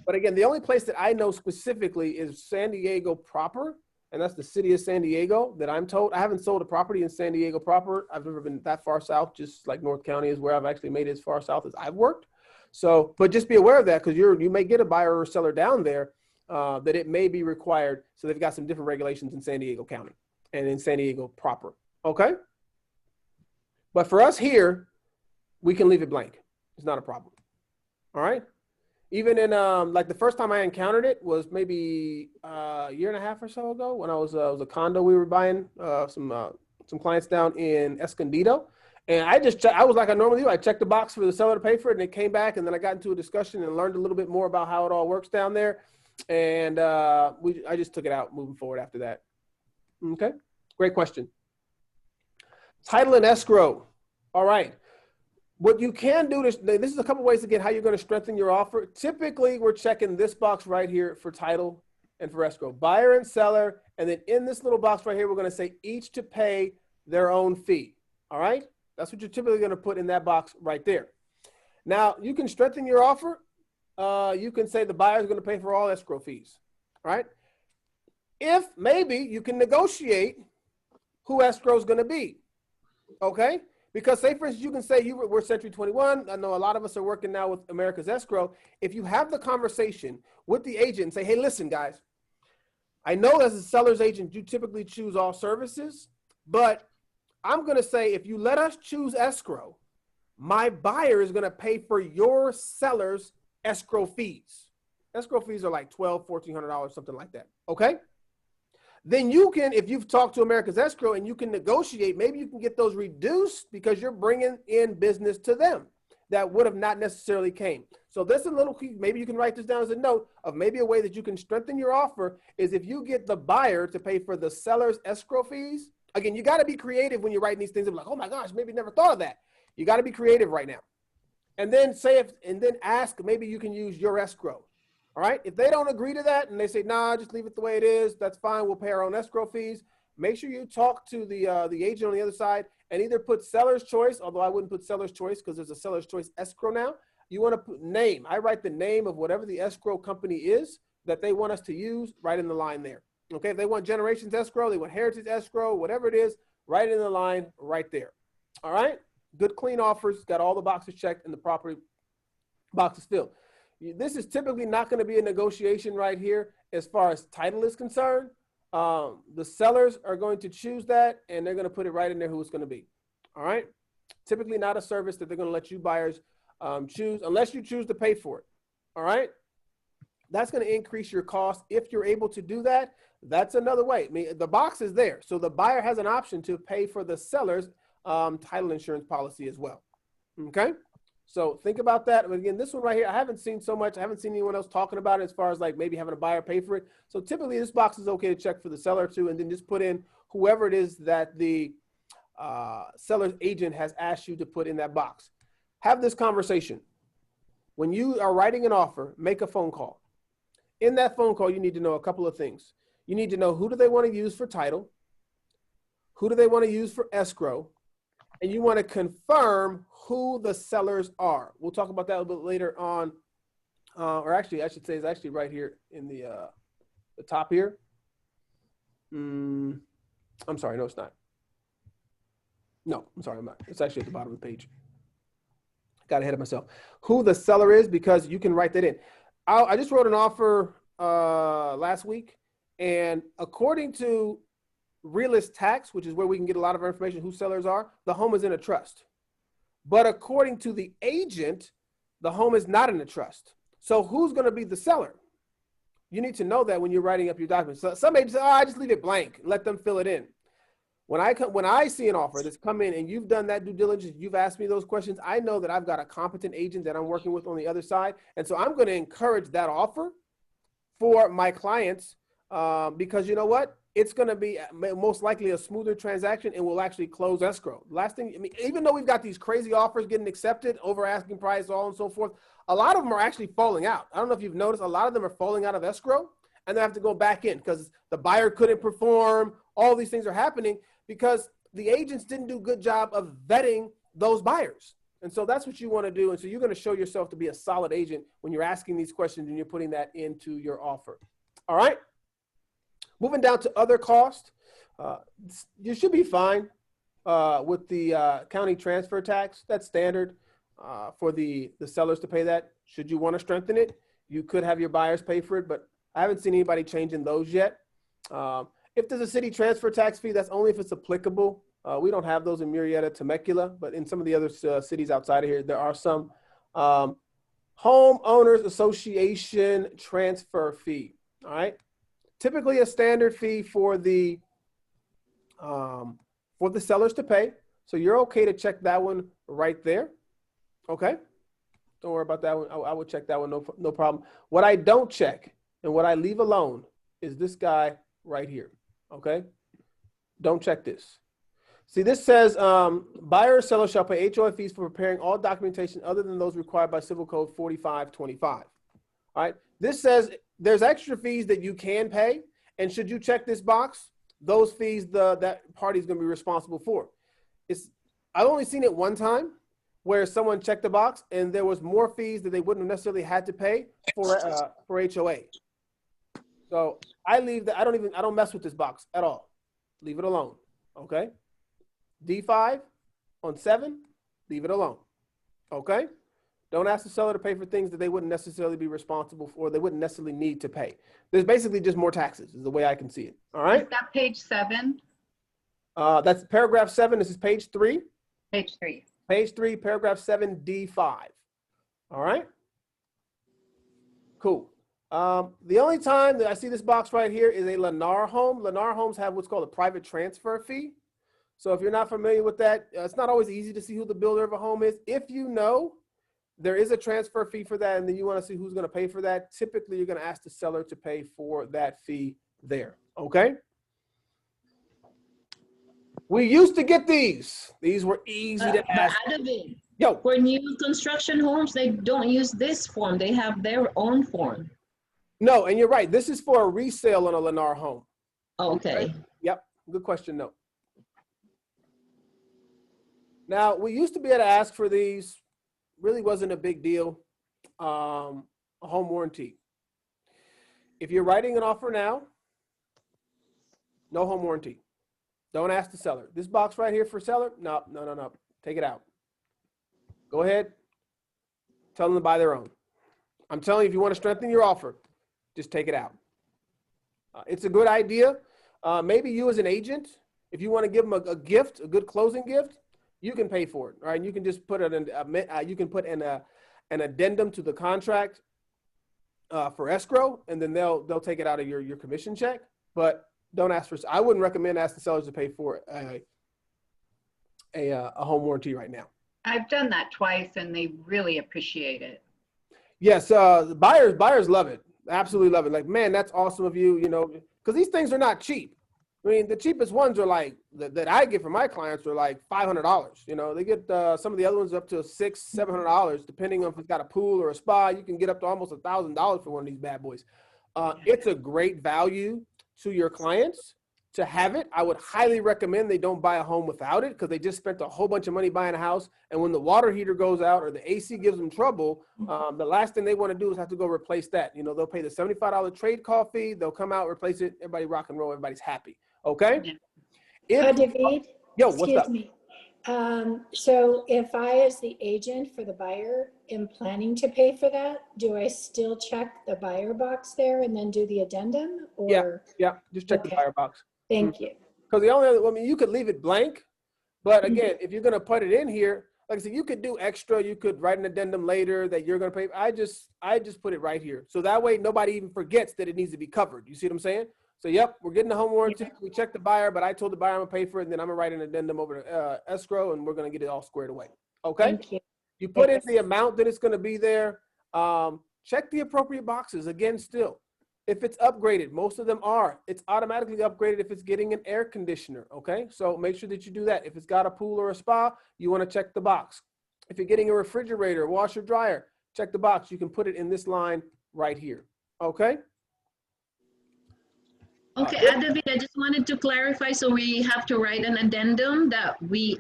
But again, the only place that I know specifically is San Diego proper, and that's the city of San Diego that I'm told. I haven't sold a property in San Diego proper. I've never been that far south, just like North County is where I've actually made it as far south as I've worked. So, but just be aware of that because you may get a buyer or seller down there that it may be required. So they've got some different regulations in San Diego County and in San Diego proper. Okay. But for us here, we can leave it blank. It's not a problem. All right. Even in like the first time I encountered it was maybe a year and a half or so ago when I was a condo we were buying some clients down in Escondido, and I was like I normally do. I checked the box for the seller to pay for it, and it came back, and then I got into a discussion and learned a little bit more about how it all works down there, and I just took it out moving forward after that. Okay, great question. Title and escrow. All right. What you can do, this is a couple ways to get how you're going to strengthen your offer. Typically, we're checking this box right here for title and for escrow. Buyer and seller, and then in this little box right here, we're going to say each to pay their own fee. All right? That's what you're typically going to put in that box right there. Now, you can strengthen your offer. You can say the buyer is going to pay for all escrow fees. All right? If maybe you can negotiate who escrow is going to be. Okay? Because say, for instance, you can say we're Century 21. I know a lot of us are working now with America's Escrow. If you have the conversation with the agent and say, hey, listen, guys, I know as a seller's agent, you typically choose all services, but I'm going to say if you let us choose escrow, my buyer is going to pay for your seller's escrow fees. Escrow fees are like $1,200, $1,400, something like that. Okay? Then you can, if you've talked to America's Escrow and you can negotiate, maybe you can get those reduced because you're bringing in business to them that would have not necessarily came. So this is a little key. Maybe you can write this down as a note of maybe a way that you can strengthen your offer is if you get the buyer to pay for the seller's escrow fees. Again, you got to be creative when you're writing these things. I'm like, oh my gosh, maybe never thought of that. You got to be creative right now. And then ask, maybe you can use your escrow. All right. If they don't agree to that and they say, nah, just leave it the way it is, that's fine. We'll pay our own escrow fees. Make sure you talk to the agent on the other side and either put seller's choice, although I wouldn't put seller's choice because there's a seller's choice escrow now. You want to put name. I write the name of whatever the escrow company is that they want us to use right in the line there. Okay. If they want Generations Escrow, they want Heritage Escrow, whatever it is, right in the line right there. All right. Good, clean offers, got all the boxes checked and the property boxes filled. This is typically not going to be a negotiation right here as far as title is concerned. The sellers are going to choose that and they're going to put it right in there who it's going to be. All right. Typically not a service that they're going to let you buyers choose unless you choose to pay for it. All right. That's going to increase your cost. If you're able to do that, that's another way. I mean, the box is there. So the buyer has an option to pay for the seller's title insurance policy as well. Okay. So think about that. But again, this one right here, I haven't seen so much. I haven't seen anyone else talking about it as far as like maybe having a buyer pay for it. So typically this box is okay to check for the seller too, and then just put in whoever it is that the seller's agent has asked you to put in that box. Have this conversation. When you are writing an offer, make a phone call. In that phone call, you need to know a couple of things. You need to know who do they want to use for title? Who do they want to use for escrow? And you want to confirm who the sellers are. We'll talk about that a little bit later on. Or actually, I should say it's actually right here in the top here. I'm sorry, no, it's not. No, I'm sorry, I'm not. It's actually at the bottom of the page. Got ahead of myself. Who the seller is, because you can write that in. I just wrote an offer last week, and according to Realist Tax, which is where we can get a lot of our information who sellers are, the home is in a trust. But according to the agent, the home is not in a trust. So who's going to be the seller? You need to know that when you're writing up your documents. So some agents say, oh, I just leave it blank, let them fill it in. When I see an offer that's come in and you've done that due diligence, you've asked me those questions, I know that I've got a competent agent that I'm working with on the other side. And so I'm going to encourage that offer for my clients because you know what? It's going to be most likely a smoother transaction and will actually close escrow. Last thing, I mean, even though we've got these crazy offers getting accepted over asking price, all and so forth, a lot of them are actually falling out. I don't know if you've noticed, a lot of them are falling out of escrow and they have to go back in because the buyer couldn't perform. All these things are happening because the agents didn't do a good job of vetting those buyers. And so that's what you want to do. And so you're going to show yourself to be a solid agent when you're asking these questions and you're putting that into your offer. All right. Moving down to other costs, you should be fine with the county transfer tax. That's standard for the sellers to pay that. Should you want to strengthen it, you could have your buyers pay for it, but I haven't seen anybody changing those yet. If there's a city transfer tax fee, that's only if it's applicable. We don't have those in Murrieta, Temecula, but in some of the other cities outside of here, there are some. Homeowners Association transfer fee, all right? Typically a standard fee for the sellers to pay. So you're okay to check that one right there. Okay. Don't worry about that one. I would check that one. No problem. What I don't check and what I leave alone is this guy right here. Okay. Don't check this. See, this says buyer or seller shall pay HOA fees for preparing all documentation other than those required by Civil Code 4525. All right. This says there's extra fees that you can pay. And should you check this box, those fees that party is going to be responsible for. I've only seen it one time where someone checked the box and there was more fees that they wouldn't have necessarily had to pay for HOA. So I leave that. I don't mess with this box at all. Leave it alone. Okay. D5, On 7, leave it alone. Okay? Don't ask the seller to pay for things that they wouldn't necessarily be responsible for, or they wouldn't necessarily need to pay. There's basically just more taxes, is the way I can see it. All right? Is that page 7? That's paragraph 7. This is page 3. Page 3. Page 3, paragraph 7, D5. All right? Cool. The only time that I see this box right here is a Lennar home. Lennar homes have what's called a private transfer fee. So if you're not familiar with that, it's not always easy to see who the builder of a home is. If you know there is a transfer fee for that and then you want to see who's going to pay for that, typically you're going to ask the seller to pay for that fee there. Okay? We used to get these. These were easy to ask. Yo. For new construction homes, they don't use this form. They have their own form. No, and you're right. This is for a resale on a Lennar home. Okay. Right? Yep. Good question, no. Now, we used to be able to ask for these. Really wasn't a big deal. A home warranty. If you're writing an offer now, no home warranty. Don't ask the seller. This box right here for seller? No, no, no, no. Take it out. Go ahead. Tell them to buy their own. I'm telling you, if you want to strengthen your offer, just take it out. It's a good idea. Maybe you as an agent, if you want to give them a gift, a good closing gift, you can pay for it, right? And you can just put an addendum to the contract for escrow, and then they'll take it out of your commission check. But don't ask for. I wouldn't recommend asking sellers to pay for a home warranty right now. I've done that twice and they really appreciate it. Yes, buyers love it. Absolutely love it. Like, man, that's awesome of you, you know, because these things are not cheap. I mean, the cheapest ones are like, that I get from my clients are like $500. You know, they get some of the other ones up to $600, $700, depending on if it's got a pool or a spa. You can get up to almost $1,000 for one of these bad boys. It's a great value to your clients to have it. I would highly recommend they don't buy a home without it, because they just spent a whole bunch of money buying a house. And when the water heater goes out or the AC gives them trouble, the last thing they want to do is have to go replace that. You know, they'll pay the $75 trade call fee. They'll come out, replace it. Everybody rock and roll. Everybody's happy. Okay. David, yo, what's excuse up? me. So if I, as the agent for the buyer, am planning to pay for that, do I still check the buyer box there and then do the addendum? Or Yeah. Just check the Okay. buyer box. Thank you. Because the only other, I mean, you could leave it blank, but again, if you're going to put it in here, like I said, you could do extra. You could write an addendum later that you're going to pay. I just put it right here. So that way nobody even forgets that it needs to be covered. You see what I'm saying? So, yep, we're getting the home warranty. We checked the buyer, but I told the buyer I'm going to pay for it, and then I'm going to write an addendum over to escrow, and we're going to get it all squared away. Okay? Thank you. You put in the amount that it's going to be there. Check the appropriate boxes. Again, still, if it's upgraded, most of them are. It's automatically upgraded if it's getting an air conditioner, okay? So make sure that you do that. If it's got a pool or a spa, you want to check the box. If you're getting a refrigerator, washer, dryer, check the box. You can put it in this line right here, okay? Okay, David, I just wanted to clarify. So we have to write an addendum that me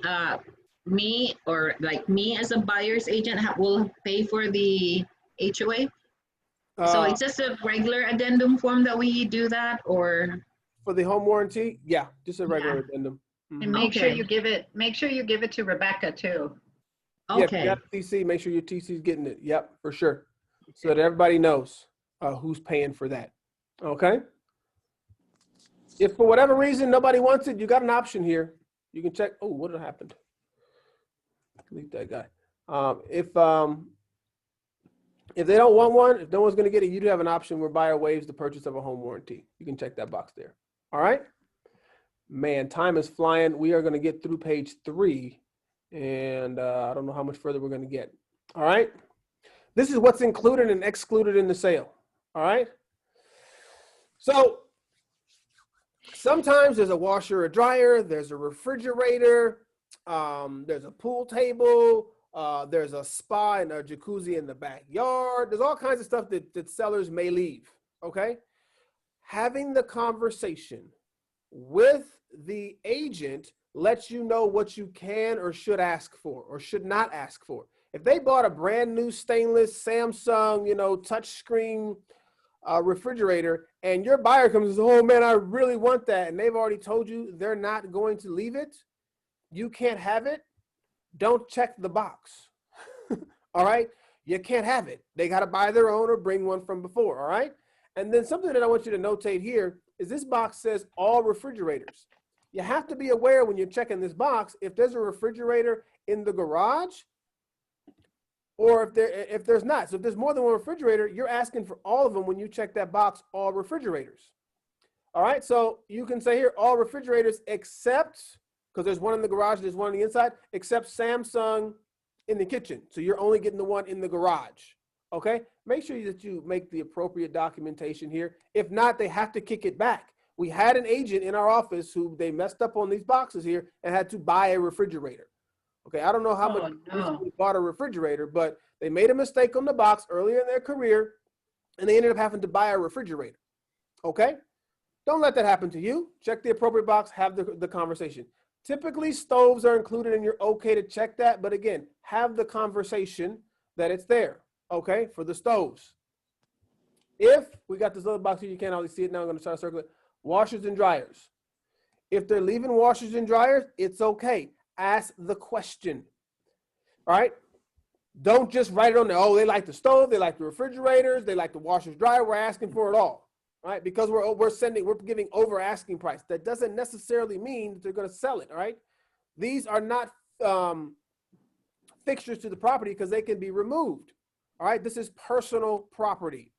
as a buyer's agent will pay for the HOA. So it's just a regular addendum form that we do that, or for the home warranty? Yeah, just a regular addendum. And make sure you give it to Rebecca too. Yeah, if okay. you got a TC, make sure your TC's getting it. Yep, for sure. So that everybody knows who's paying for that. Okay? If for whatever reason nobody wants it, you got an option here. You can check. Oh, what happened? Delete that guy. If they don't want one, if no one's going to get it, you do have an option where buyer waives the purchase of a home warranty. You can check that box there. All right? Man, time is flying. We are going to get through page 3, and I don't know how much further we're going to get. All right? This is what's included and excluded in the sale. All right? So sometimes there's a washer or dryer, there's a refrigerator, there's a pool table, there's a spa and a jacuzzi in the backyard. There's all kinds of stuff that sellers may leave, okay? Having the conversation with the agent lets you know what you can or should ask for or should not ask for. If they bought a brand new stainless Samsung, touchscreen refrigerator, and your buyer comes and says, oh man, I really want that, and they've already told you they're not going to leave it, you can't have it, don't check the box. All right, you can't have it. They got to buy their own or bring one from before. All right, and then something that I want you to notate here is this box says all refrigerators. You have to be aware when you're checking this box if there's a refrigerator in the garage or if there's not. So if there's more than one refrigerator, you're asking for all of them when you check that box, all refrigerators. All right, so you can say here all refrigerators except, because there's one in the garage, there's one on the inside, except Samsung in the kitchen. So you're only getting the one in the garage. Okay, make sure that you make the appropriate documentation here. If not, they have to kick it back. We had an agent in our office who they messed up on these boxes here and had to buy a refrigerator. Okay, I don't know how much they bought a refrigerator, but they made a mistake on the box earlier in their career and they ended up having to buy a refrigerator. Okay, don't let that happen to you. Check the appropriate box, have the conversation. Typically, stoves are included and you're okay to check that, but again, have the conversation that it's there, okay, for the stoves. If we got this little box here, you can't always see it now, I'm going to try to circle it. Washers and dryers. If they're leaving washers and dryers, it's okay. Ask the question. All right? Don't just write it on there. Oh, they like the stove, they like the refrigerators, they like the washers, dryer. We're asking for it all. All right? Because we're giving over asking price. That doesn't necessarily mean that they're going to sell it. All right? These are not fixtures to the property because they can be removed. All right? This is personal property.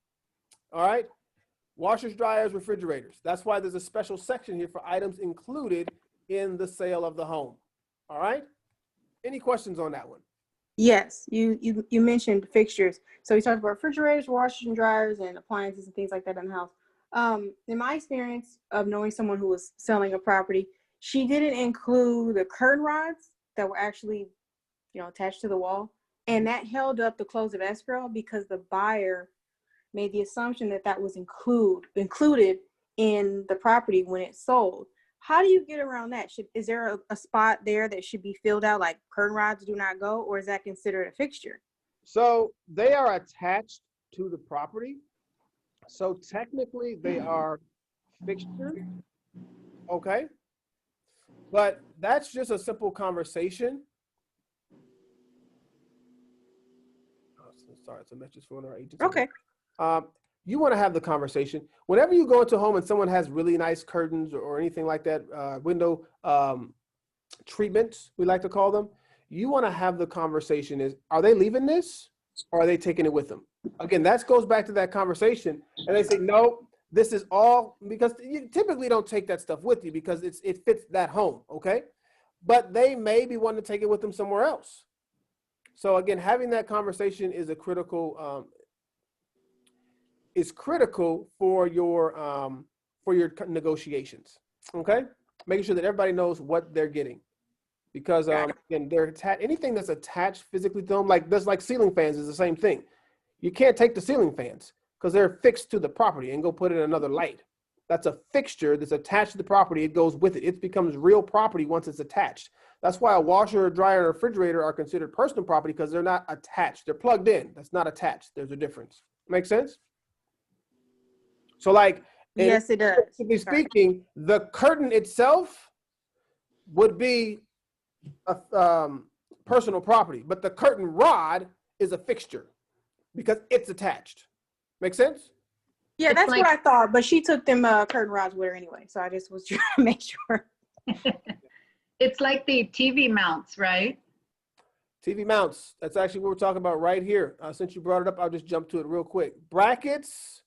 All right? Washers, dryers, refrigerators. That's why there's a special section here for items included in the sale of the home. All right? Any questions on that one? Yes, you mentioned fixtures. So we talked about refrigerators, washers and dryers, and appliances and things like that in the house. In my experience of knowing someone who was selling a property, she didn't include the curtain rods that were actually, attached to the wall, and that held up the close of escrow because the buyer made the assumption that that was included in the property when it sold. How do you get around that? Is there a spot there that should be filled out like curtain rods do not go, or is that considered a fixture? So they are attached to the property. So technically they are fixtures, okay? But that's just a simple conversation. Oh, sorry, it's a message from our agent. Okay. You want to have the conversation. Whenever you go into a home and someone has really nice curtains or anything like that, window treatments, we like to call them, you want to have the conversation is, are they leaving this or are they taking it with them? Again, that goes back to that conversation. And they say, no, this is all, because you typically don't take that stuff with you because it fits that home, okay? But they may be wanting to take it with them somewhere else. So again, having that conversation is a critical for your negotiations. Okay, making sure that everybody knows what they're getting, because again, anything that's attached physically to them, like ceiling fans, is the same thing. You can't take the ceiling fans because they're fixed to the property and go put it in another light. That's a fixture that's attached to the property. It goes with it. It becomes real property once it's attached. That's why a washer, a dryer, and a refrigerator are considered personal property because they're not attached. They're plugged in. That's not attached. There's a difference. Make sense? So yes, it does. To be speaking, the curtain itself would be a personal property, but the curtain rod is a fixture because it's attached. Make sense? Yeah, that's what I thought, but she took them curtain rods with her anyway, so I just was trying to make sure. It's like the TV mounts, right? TV mounts. That's actually what we're talking about right here. Since you brought it up, I'll just jump to it real quick. Brackets.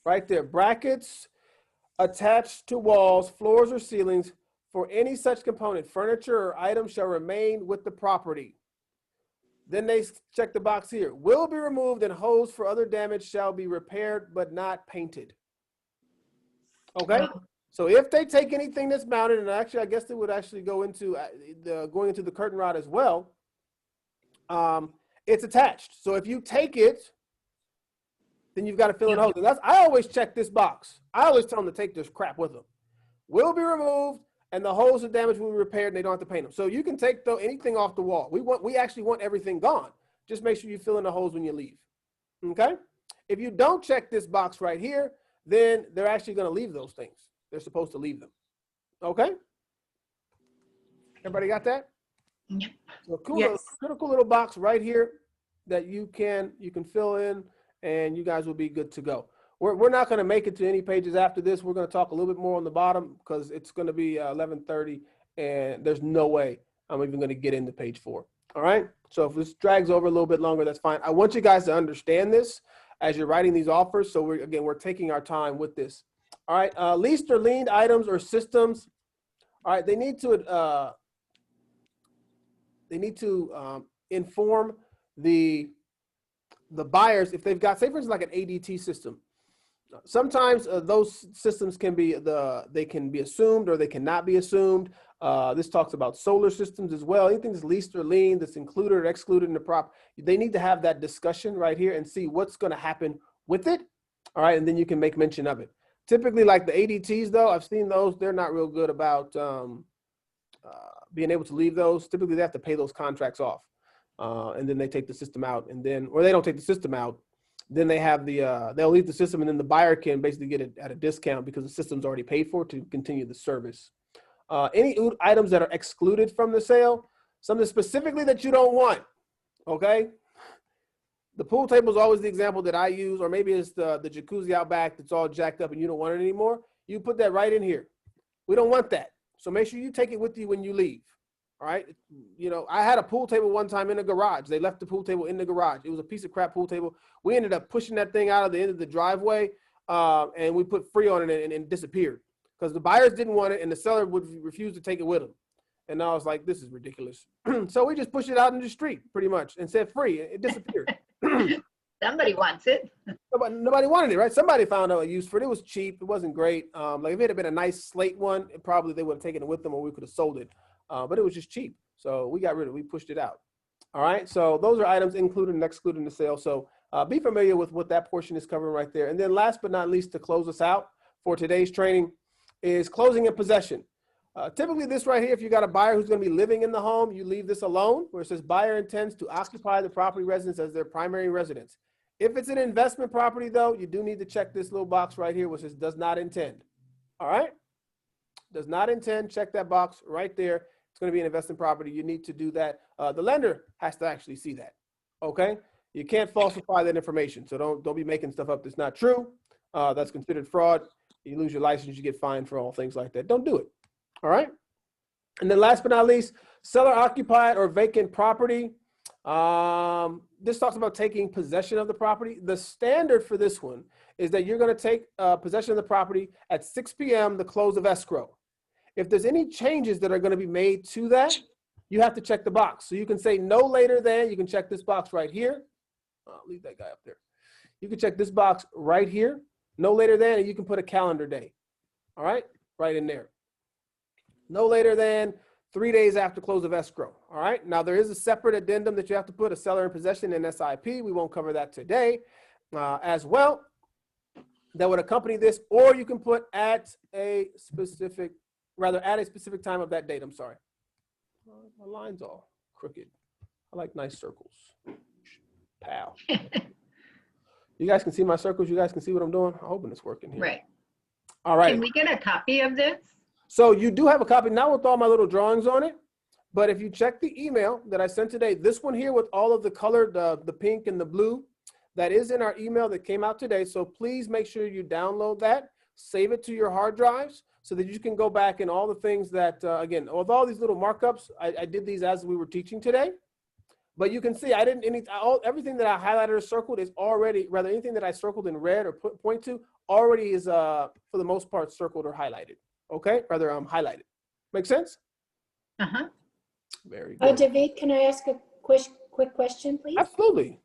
Right there, brackets attached to walls, floors, or ceilings for any such component, furniture, or item shall remain with the property. Then they check the box here. Will be removed and hose for other damage shall be repaired but not painted. Okay? So if they take anything that's mounted, and actually I guess it would actually go into going into the curtain rod as well, it's attached. So if you take it, then you've got to fill in holes. And I always check this box. I always tell them to take this crap with them. Will be removed, and the holes and damage will be repaired, and they don't have to paint them. So you can take anything off the wall. We actually want everything gone. Just make sure you fill in the holes when you leave. Okay? If you don't check this box right here, then they're actually going to leave those things. They're supposed to leave them. Okay? Everybody got that? Yep. So cool, Yes. critical little box right here that you can fill in, and you guys will be good to go. We're not going to make it to any pages after this. We're going to talk a little bit more on the bottom because it's going to be 11:30, and there's no way I'm even going to get into page 4. All right. So if this drags over a little bit longer, that's fine. I want you guys to understand this as you're writing these offers. So we're taking our time with this. All right. Leased or liened items or systems. All right. They need to inform the buyers if they've got, say for instance, like an ADT system. Sometimes those systems can be assumed or they cannot be assumed. This talks about solar systems as well. Anything that's leased or liened that's included or excluded in the prop, they need to have that discussion right here and see what's going to happen with it. All right, and then you can make mention of it. Typically, like the ADTs, though, I've seen those. They're not real good about being able to leave those. Typically, they have to pay those contracts off, and then they take the system out, and then, or they don't take the system out. Then they have they'll leave the system, and then the buyer can basically get it at a discount because the system's already paid for to continue the service. Any items that are excluded from the sale, something specifically that you don't want, okay? The pool table is always the example that I use, or maybe it's the jacuzzi out back that's all jacked up and you don't want it anymore. You put that right in here. We don't want that. So make sure you take it with you when you leave. All right. You know, I had a pool table one time in a garage. They left the pool table in the garage. It was a piece of crap pool table. We ended up pushing that thing out of the end of the driveway, and we put free on it and it disappeared because the buyers didn't want it and the seller would refuse to take it with them. And I was like, this is ridiculous. So we just pushed it out in the street pretty much and said free. It disappeared. Somebody wants it. Nobody wanted it, right? Somebody found a use for it. It was cheap. It wasn't great. Like if it had been a nice slate one, probably they would have taken it with them or we could have sold it. But it was just cheap. So we got rid of it. We pushed it out. All right. So those are items included and excluded in the sale. So be familiar with what that portion is covering right there. And then last but not least, to close us out for today's training is closing and possession. Typically this right here, if you got a buyer who's going to be living in the home, you leave this alone where it says buyer intends to occupy the property residence as their primary residence. If it's an investment property though, you do need to check this little box right here which says does not intend. All right. Does not intend, check that box right there. It's going to be an investment property. You need to do that. The lender has to actually see that. Okay. You can't falsify that information. So don't be making stuff up that's not true. That's considered fraud. You lose your license, you get fined for all things like that. Don't do it. All right. And then last but not least, seller occupied or vacant property. This talks about taking possession of the property. The standard for this one is that you're going to take possession of the property at 6 p.m., the close of escrow. If there's any changes that are going to be made to that, you have to check the box. So you can say no later than, you can check this box right here. I'll leave that guy up there. You can check this box right here, no later than, and you can put a calendar day. All right, right in there. No later than 3 days after close of escrow. All right. Now there is a separate addendum that you have to put, a seller in possession and SIP. We won't cover that today as well. That would accompany this, or you can put at a specific time of that date. I'm sorry. My line's all crooked. I like nice circles. Pal. You guys can see my circles. You guys can see what I'm doing. I'm hoping it's working here. Right. All right. Can we get a copy of this? So you do have a copy, not with all my little drawings on it, but if you check the email that I sent today, this one here with all of the color, the pink and the blue, that is in our email that came out today. So please make sure you download that, save it to your hard drives so that you can go back and all the things that, again, with all these little markups, I did these as we were teaching today. But you can see I didn't, everything that I highlighted or circled is already, rather anything that I circled in red or point to already is, for the most part, circled or highlighted. Okay, rather highlighted. Make sense? Uh-huh. Very good. David, can I ask a quick question, please? Absolutely.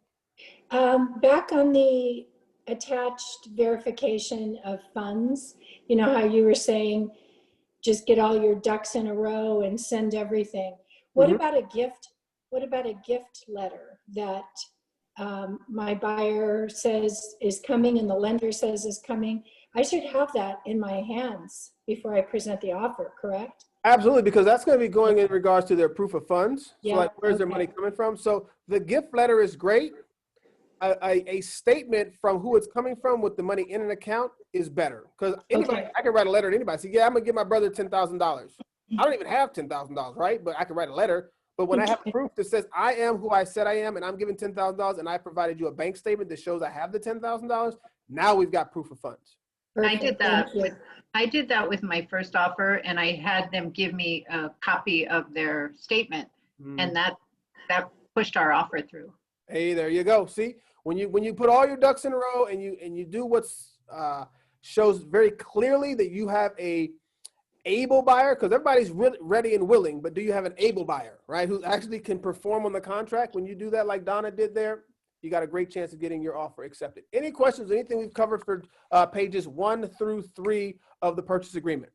Back on the attached verification of funds, you know how you were saying, just get all your ducks in a row and send everything. What about a gift? What about a gift letter that my buyer says is coming and the lender says is coming? I should have that in my hands before I present the offer, correct? Absolutely, because that's going to be going in regards to their proof of funds. Yeah, so like, where's their money coming from? So the gift letter is great. A statement from who it's coming from with the money in an account is better. Because I can write a letter to anybody. Say, yeah, I'm going to give my brother $10,000. I don't even have $10,000, right? But I can write a letter. But when I have proof that says I am who I said I am and I'm giving $10,000 and I provided you a bank statement that shows I have the $10,000, now we've got proof of funds. I did Perfect, that thank you. with, I did that with my first offer, and I had them give me a copy of their statement, and that pushed our offer through. Hey, there you go. See, when you put all your ducks in a row and you do what's shows very clearly that you have a able buyer, because everybody's ready and willing, but do you have an able buyer, right, who actually can perform on the contract? When you do that like Donna did there, you got a great chance of getting your offer accepted. Any questions, anything we've covered for pages 1 through 3 of the purchase agreement?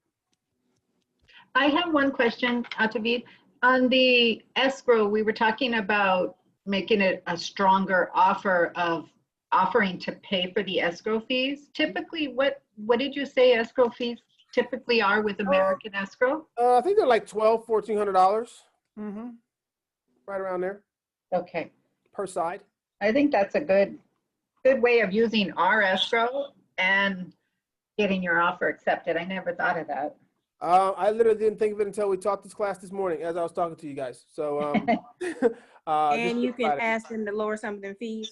I have one question, Atavid. On the escrow, we were talking about making it a stronger offer of offering to pay for the escrow fees. Typically, what did you say escrow fees typically are with American Escrow? I think they're like $1,200, $1,400. Right around there. Okay. Per side. I think that's a good way of using our escrow and getting your offer accepted. I never thought of that. I literally didn't think of it until we taught this class this morning as I was talking to you guys. So, And you can ask them to lower some of their fees.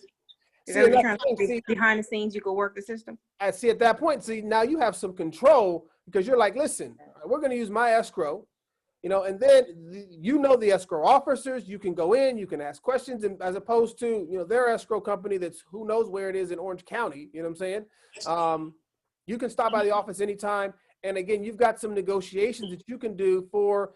Is See, that what you're that's trying the to thing. do? Behind the scenes, you could work the system. I see at that point, see, now you have some control because you're like, listen, we're going to use my escrow, and then the escrow officers, you can go in, you can ask questions, and as opposed to, their escrow company that's who knows where it is in Orange County, you know what I'm saying? You can stop by the office anytime. And again, you've got some negotiations that you can do for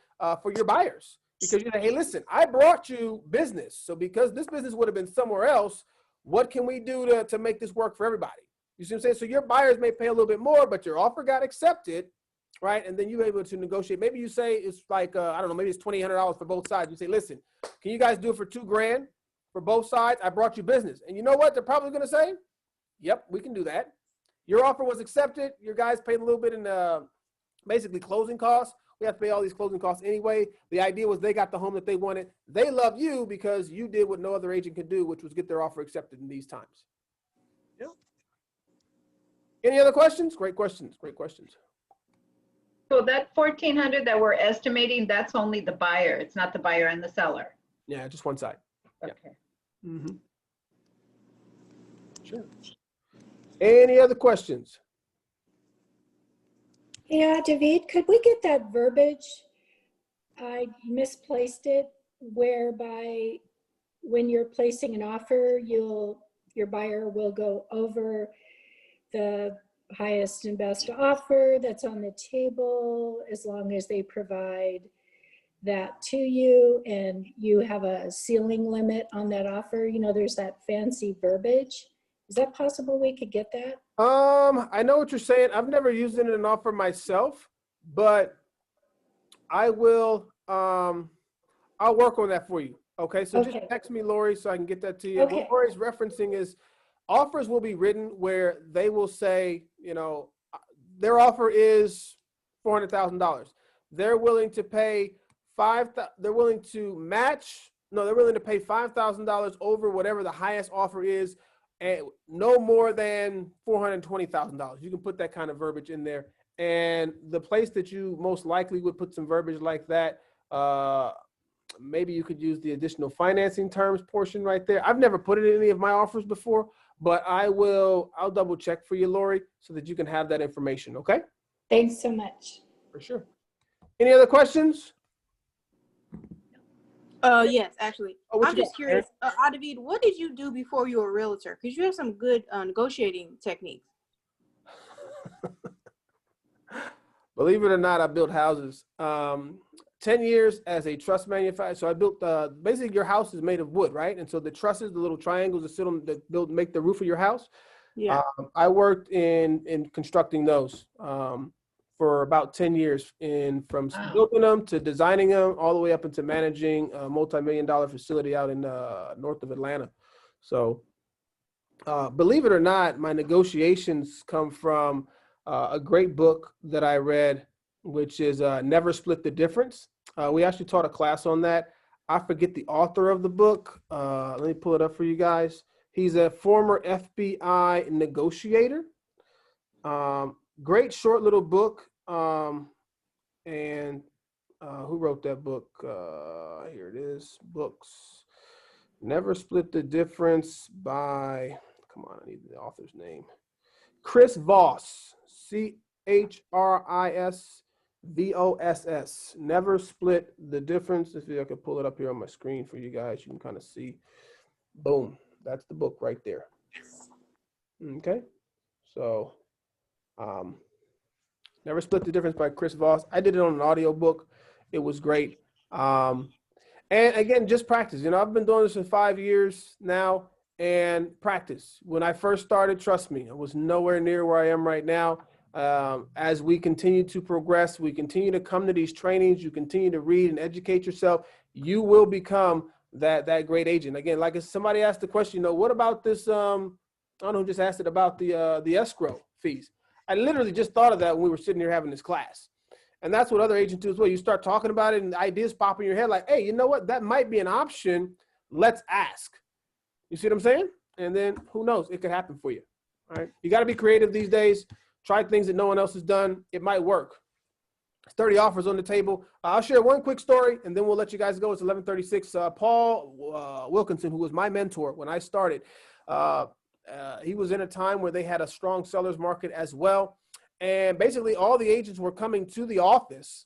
your buyers, because you're like, hey, listen, I brought you business. So because this business would have been somewhere else, what can we do to make this work for everybody? You see what I'm saying? So your buyers may pay a little bit more, but your offer got accepted, right? And then you're able to negotiate. Maybe you say it's like, I don't know, maybe it's $2,800 for both sides. You say, listen, can you guys do it for $2,000 for both sides? I brought you business. And you know what they're probably going to say? Yep, we can do that. Your offer was accepted. Your guys paid a little bit in basically closing costs. We have to pay all these closing costs anyway. The idea was they got the home that they wanted. They love you because you did what no other agent could do, which was get their offer accepted in these times. Yep. Any other questions? Great questions. Great questions. So that 1,400 that we're estimating, that's only the buyer. It's not the buyer and the seller. Yeah, just one side. Okay. Yeah. Mm-hmm. Sure. Any other questions? Yeah, David, could we get that verbiage? I misplaced it, whereby when you're placing an offer, your buyer will go over the highest and best offer that's on the table, as long as they provide that to you, and you have a ceiling limit on that offer. There's that fancy verbiage. Is that possible we could get that? I know what you're saying. I've never used it in an offer myself, but I will, I'll work on that for you. Okay. So just text me, Lori, so I can get that to you. Okay. What Lori's referencing is offers will be written where they will say, their offer is $400,000. They're willing to pay they're willing to match. No, they're willing to pay $5,000 over whatever the highest offer is, and no more than $420,000. You can put that kind of verbiage in there. And the place that you most likely would put some verbiage like that, maybe you could use the additional financing terms portion right there. I've never put it in any of my offers before, but I'll double check for you, Lori, so that you can have that information. Okay. Thanks so much. For sure. Any other questions? Yes, actually. I'm just curious. Adavid, what did you do before you were a realtor? Because you have some good negotiating techniques. Believe it or not, I built houses. 10 years as a truss manufacturer. So I built, basically your house is made of wood, right? And so the trusses, the little triangles that sit on, that make the roof of your house. Yeah. I worked in constructing those for about 10 years, from building them to designing them, all the way up into managing a multi-million-dollar facility out in north of Atlanta. So believe it or not, my negotiations come from a great book that I read, which is Never Split the Difference. We actually taught a class on that. I forget the author of the book. Let me pull it up for you guys. He's a former FBI negotiator. Great short little book. And Who wrote that book? Here it is, books. Never Split the Difference by, come on, I need the author's name. Chris Voss, CHRISVOSS. Never Split the Difference. If I could pull it up here on my screen for you guys, you can kind of see. Boom, that's the book right there. Okay, so Never Split the Difference by Chris Voss. I did it on an audio book. It was great. And again, just practice. You know, I've been doing this for 5 years now, and practice. When I first started, trust me, I was nowhere near where I am right now. As we continue to progress, we continue to come to these trainings, you continue to read and educate yourself, you will become that great agent. Again, like if somebody asked the question, you know, what about this, I don't know who just asked it about the escrow fees. I literally just thought of that when we were sitting here having this class. And that's what other agents do as well. You start talking about it and ideas pop in your head like, hey, you know what? That might be an option. Let's ask. You see what I'm saying? And then who knows? It could happen for you. All right. You got to be creative these days. Try things that no one else has done. It might work. 30 offers on the table. I'll share one quick story and then we'll let you guys go. It's 11:36. Paul Wilkinson, who was my mentor when I started, he was in a time where they had a strong seller's market as well. And basically all the agents were coming to the office.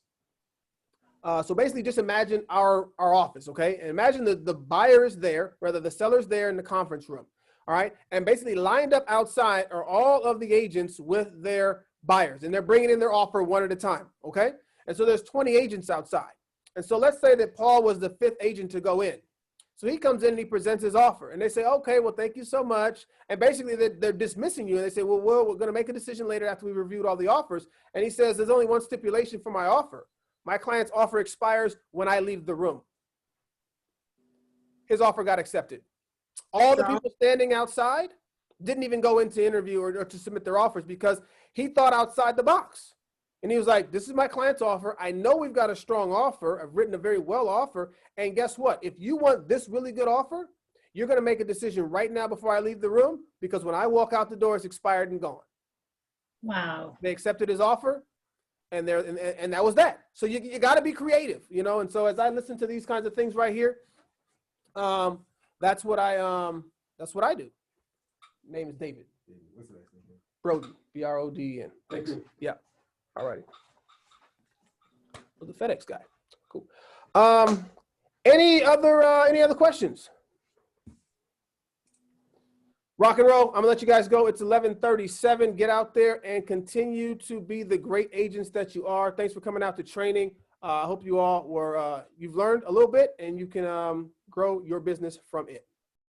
So basically just imagine our office, okay? And imagine the buyer is there, rather the seller's there in the conference room, all right? And basically lined up outside are all of the agents with their buyers, and they're bringing in their offer one at a time, okay? And so there's 20 agents outside. And so let's say that Paul was the 5th agent to go in. So he comes in and he presents his offer and they say, okay, well, thank you so much. And basically they're dismissing you. And they say, well, we're going to make a decision later after we reviewed all the offers. And he says, there's only one stipulation for my offer. My client's offer expires when I leave the room. His offer got accepted. All the people standing outside didn't even go in to interview or to submit their offers because he thought outside the box. And he was like, this is my client's offer. I know we've got a strong offer. I've written a very well offer. And guess what? If you want this really good offer, you're going to make a decision right now before I leave the room, because when I walk out the door, it's expired and gone. Wow. They accepted his offer, and that was that. So you got to be creative, you know? And so as I listen to these kinds of things right here, that's what I do. Name is David. What's the last name? Brody, B-R-O-D-E-N. Thanks. Yeah. All righty. Well, the FedEx guy. Cool. Any other questions? Rock and roll. I'm gonna let you guys go. It's 11:37. Get out there and continue to be the great agents that you are. Thanks for coming out to training. I hope you all you've learned a little bit and you can grow your business from it.